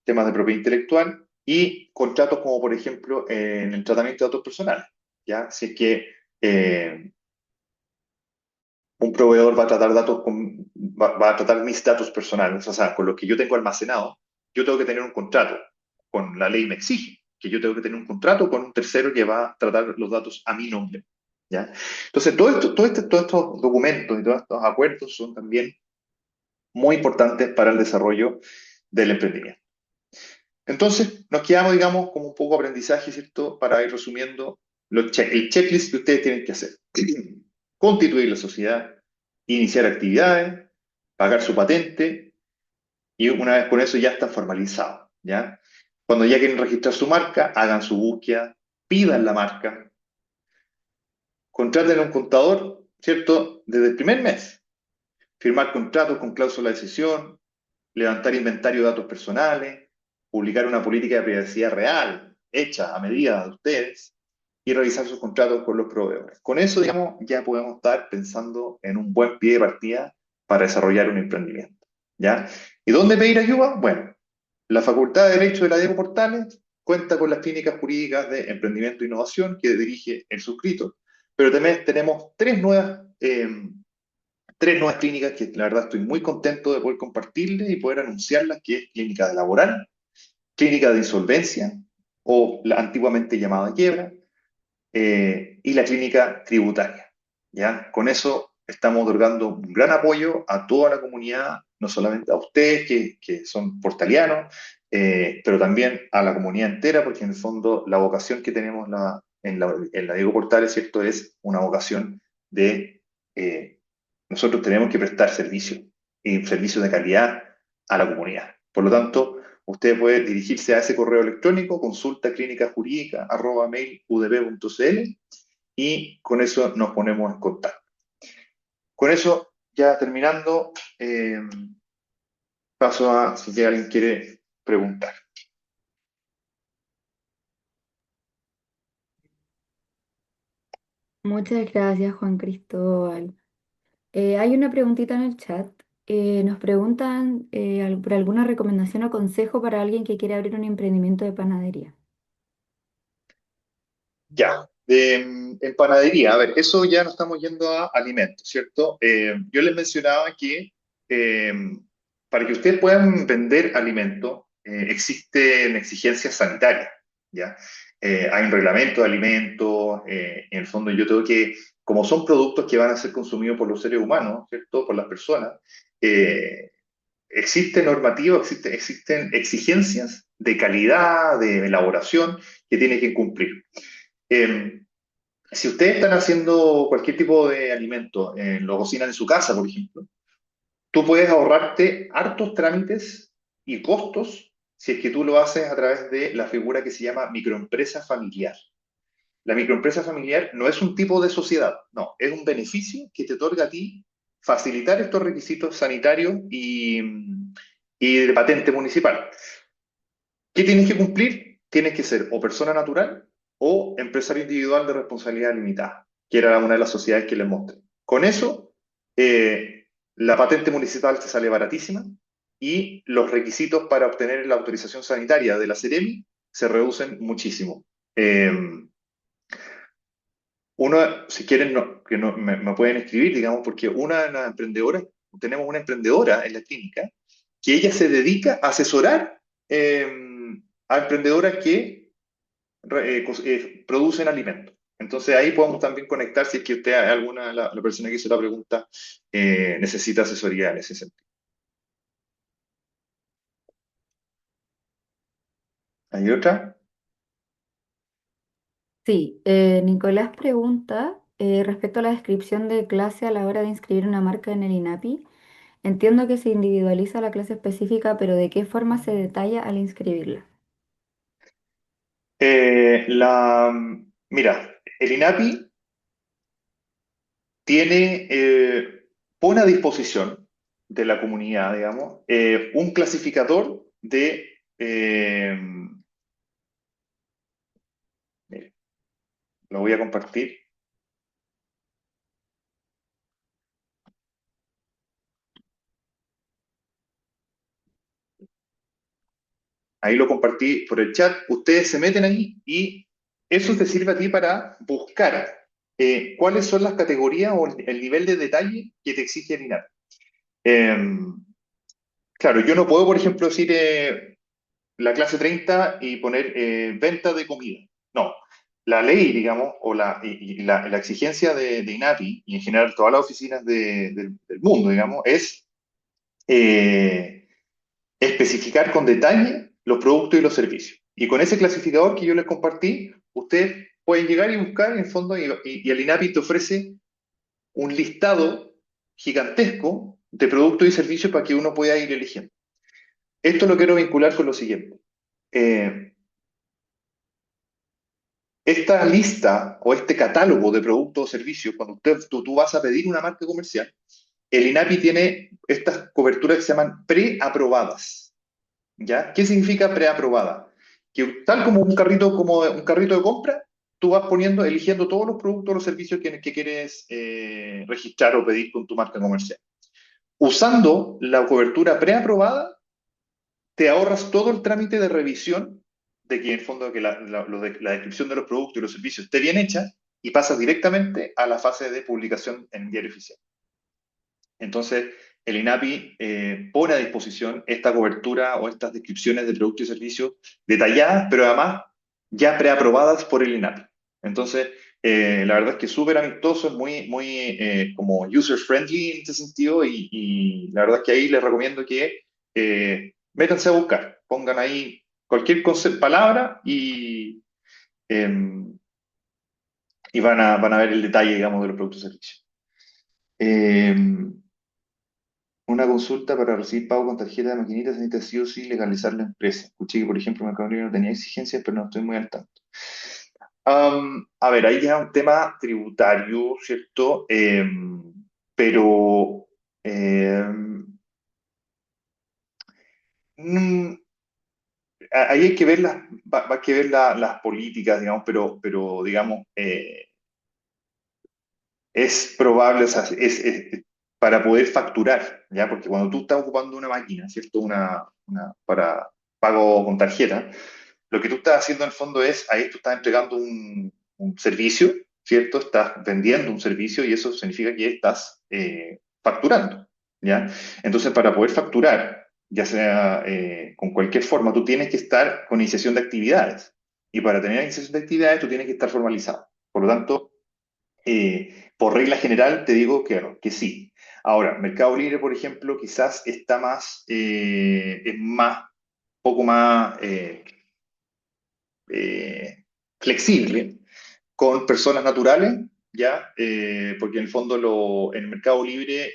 temas de propiedad intelectual y contratos como por ejemplo en el tratamiento de datos personales, ¿ya? Si es que un proveedor va a tratar va a tratar mis datos personales, o sea, con lo que yo tengo almacenado, yo tengo que tener un contrato, con la ley me exige que yo tengo que tener un contrato con un tercero que va a tratar los datos a mi nombre, ¿ya? Entonces, todos estos documentos y todos estos acuerdos son también muy importantes para el desarrollo del emprendimiento. Entonces, nos quedamos, digamos, como un poco aprendizaje, ¿cierto? Para ir resumiendo el checklist que ustedes tienen que hacer. Constituir la sociedad, iniciar actividades, pagar su patente y una vez con eso ya está formalizado, ¿ya? Cuando ya quieren registrar su marca, hagan su búsqueda, pidan la marca, contraten a un contador, ¿cierto? Desde el primer mes, firmar contratos con cláusula de cesión, levantar inventario de datos personales, publicar una política de privacidad real, hecha a medida de ustedes, y revisar sus contratos con los proveedores. Con eso, digamos, ya podemos estar pensando en un buen pie de partida para desarrollar un emprendimiento. ¿Ya? ¿Y dónde pedir ayuda? Bueno, la Facultad de Derecho de la Diego Portales cuenta con las clínicas jurídicas de emprendimiento e innovación que dirige el suscrito, pero también tenemos tres nuevas clínicas que la verdad estoy muy contento de poder compartirles y poder anunciarlas, que es clínica de laboral, clínica de insolvencia o la antiguamente llamada quiebra, y la clínica tributaria. ¿Ya? Con eso estamos otorgando un gran apoyo a toda la comunidad, no solamente a ustedes que son portalianos, pero también a la comunidad entera, porque en el fondo la vocación que tenemos en la Diego Portales, ¿cierto? Es una vocación de nosotros tenemos que prestar servicio y servicio de calidad a la comunidad. Por lo tanto, usted puede dirigirse a ese correo electrónico, consulta clínica jurídica @mailudb.cl y con eso nos ponemos en contacto. Con eso, ya terminando, paso a si alguien quiere preguntar. Muchas gracias, Juan Cristóbal. Hay una preguntita en el chat. Nos preguntan por alguna recomendación o consejo para alguien que quiere abrir un emprendimiento de panadería. Ya, en panadería, a ver, eso ya no estamos yendo a alimentos, ¿cierto? Yo les mencionaba que eh, para que ustedes puedan vender alimentos existen exigencias sanitarias, ¿ya? Hay un reglamento de alimentos, en el fondo yo tengo que, como son productos que van a ser consumidos por los seres humanos, ¿cierto? Por las personas, eh, existe normativa, existen exigencias de calidad, de elaboración que tiene que cumplir. Eh, si ustedes están haciendo cualquier tipo de alimento, lo cocinan en su casa, por ejemplo, tú puedes ahorrarte hartos trámites y costos si es que tú lo haces a través de la figura que se llama microempresa familiar. La microempresa familiar no es un tipo de sociedad, no, es un beneficio que te otorga a ti facilitar estos requisitos sanitarios y de patente municipal. ¿Qué tienes que cumplir? Tienes que ser o persona natural o empresario individual de responsabilidad limitada, que era una de las sociedades que les mostré. Con eso, la patente municipal te sale baratísima y los requisitos para obtener la autorización sanitaria de la Seremi se reducen muchísimo. Eh, si quieren, que no, me pueden escribir, digamos, porque una de las emprendedoras, tenemos una emprendedora en la clínica, que ella se dedica a asesorar a emprendedoras que producen alimentos. Entonces ahí podemos también conectar si es que usted, la persona que hizo la pregunta, necesita asesoría en ese sentido. ¿Hay otra? Sí, Nicolás pregunta respecto a la descripción de clase a la hora de inscribir una marca en el INAPI. Entiendo que se individualiza la clase específica, pero ¿de qué forma se detalla al inscribirla? Mira, el INAPI pone a disposición de la comunidad, digamos, un clasificador mire, lo voy a compartir. Ahí lo compartí por el chat. Ustedes se meten ahí y eso te sirve a ti para buscar cuáles son las categorías o el nivel de detalle que te exige el INAPI. Eh, claro, yo no puedo, por ejemplo, decir la clase 30 y poner venta de comida. No, la ley, digamos, y la exigencia de INAPI y en general todas las oficinas del mundo, digamos, es eh, especificar con detalle los productos y los servicios. Y con ese clasificador que yo les compartí, ustedes pueden llegar y buscar en el fondo y el INAPI te ofrece un listado gigantesco de productos y servicios para que uno pueda ir eligiendo. Esto lo quiero vincular con lo siguiente. Eh, Esta lista o este catálogo de productos o servicios, cuando tú vas a pedir una marca comercial, el INAPI tiene estas coberturas que se llaman preaprobadas. ¿Ya? ¿Qué significa preaprobada? Que tal como un carrito de compra, tú vas poniendo, eligiendo todos los productos o los servicios que quieres registrar o pedir con tu marca comercial. Usando la cobertura preaprobada, te ahorras todo el trámite de revisión de que en el fondo que la descripción de los productos y los servicios esté bien hecha y pasas directamente a la fase de publicación en el diario oficial. Entonces, el INAPI pone a disposición esta cobertura o estas descripciones de productos y servicios detalladas, pero además ya preaprobadas por el INAPI. Entonces, la verdad es que es súper amistoso, es muy como user-friendly en este sentido y la verdad es que ahí les recomiendo que métanse a buscar, pongan ahí cualquier concepto, palabra em, y van a ver el detalle, digamos, de los productos y servicios. Em, Una consulta para recibir pago con tarjeta de maquinita se necesita sí o sí legalizar la empresa. Escuché que, por ejemplo, Mercado Libre no tenía exigencias, pero no estoy muy al tanto. A ver, ahí ya es un tema tributario, ¿cierto? Pero mm, ahí hay que ver va que ver las políticas, digamos, pero digamos, es probable, o sea, para poder facturar, ¿ya? Porque cuando tú estás ocupando una máquina, ¿cierto? Para pago con tarjeta, lo que tú estás haciendo en el fondo es, ahí tú estás entregando un servicio, ¿cierto? Estás vendiendo un servicio y eso significa que estás facturando, ¿ya? Entonces, para poder facturar, ya sea con cualquier forma, tú tienes que estar con iniciación de actividades. Y para tener iniciación de actividades, tú tienes que estar formalizado. Por lo tanto, por regla general, te digo que sí. Ahora, Mercado Libre, por ejemplo, quizás está es poco más eh, flexible con personas naturales, ¿ya? Porque en el fondo en el Mercado Libre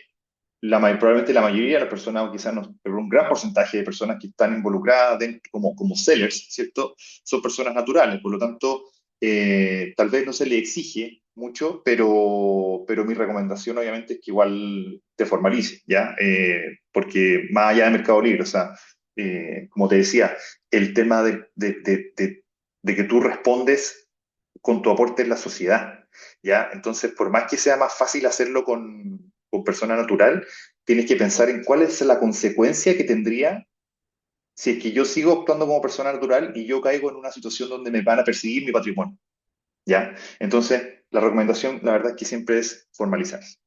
probablemente la mayoría de las personas, o quizás no, pero un gran porcentaje de personas que están involucradas como sellers, ¿cierto? Son personas naturales, por lo tanto, tal vez no se le exige mucho, pero mi recomendación obviamente es que igual te formalices, ¿ya? Porque más allá de Mercado Libre, o sea, como te decía, el tema de que tú respondes con tu aporte en la sociedad, ¿ya? Entonces, por más que sea más fácil hacerlo con persona natural, tienes que pensar en cuál es la consecuencia que tendría si es que yo sigo actuando como persona natural y yo caigo en una situación donde me van a perseguir mi patrimonio, ¿ya? Entonces, la recomendación, la verdad es que siempre es formalizarse.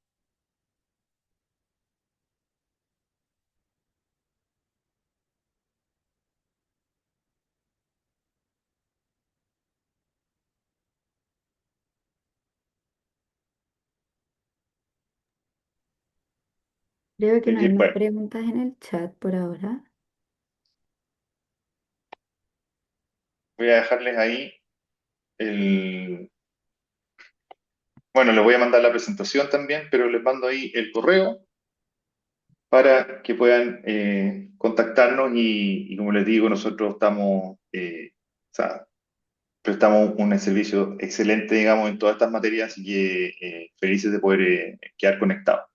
Creo que no hay más Bueno, preguntas en el chat por ahora. voy a dejarles ahí bueno, les voy a mandar la presentación también, pero les mando ahí el correo para que puedan contactarnos y como les digo, nosotros estamos, o sea, prestamos un servicio excelente, digamos, en todas estas materias, así que felices de poder quedar conectados.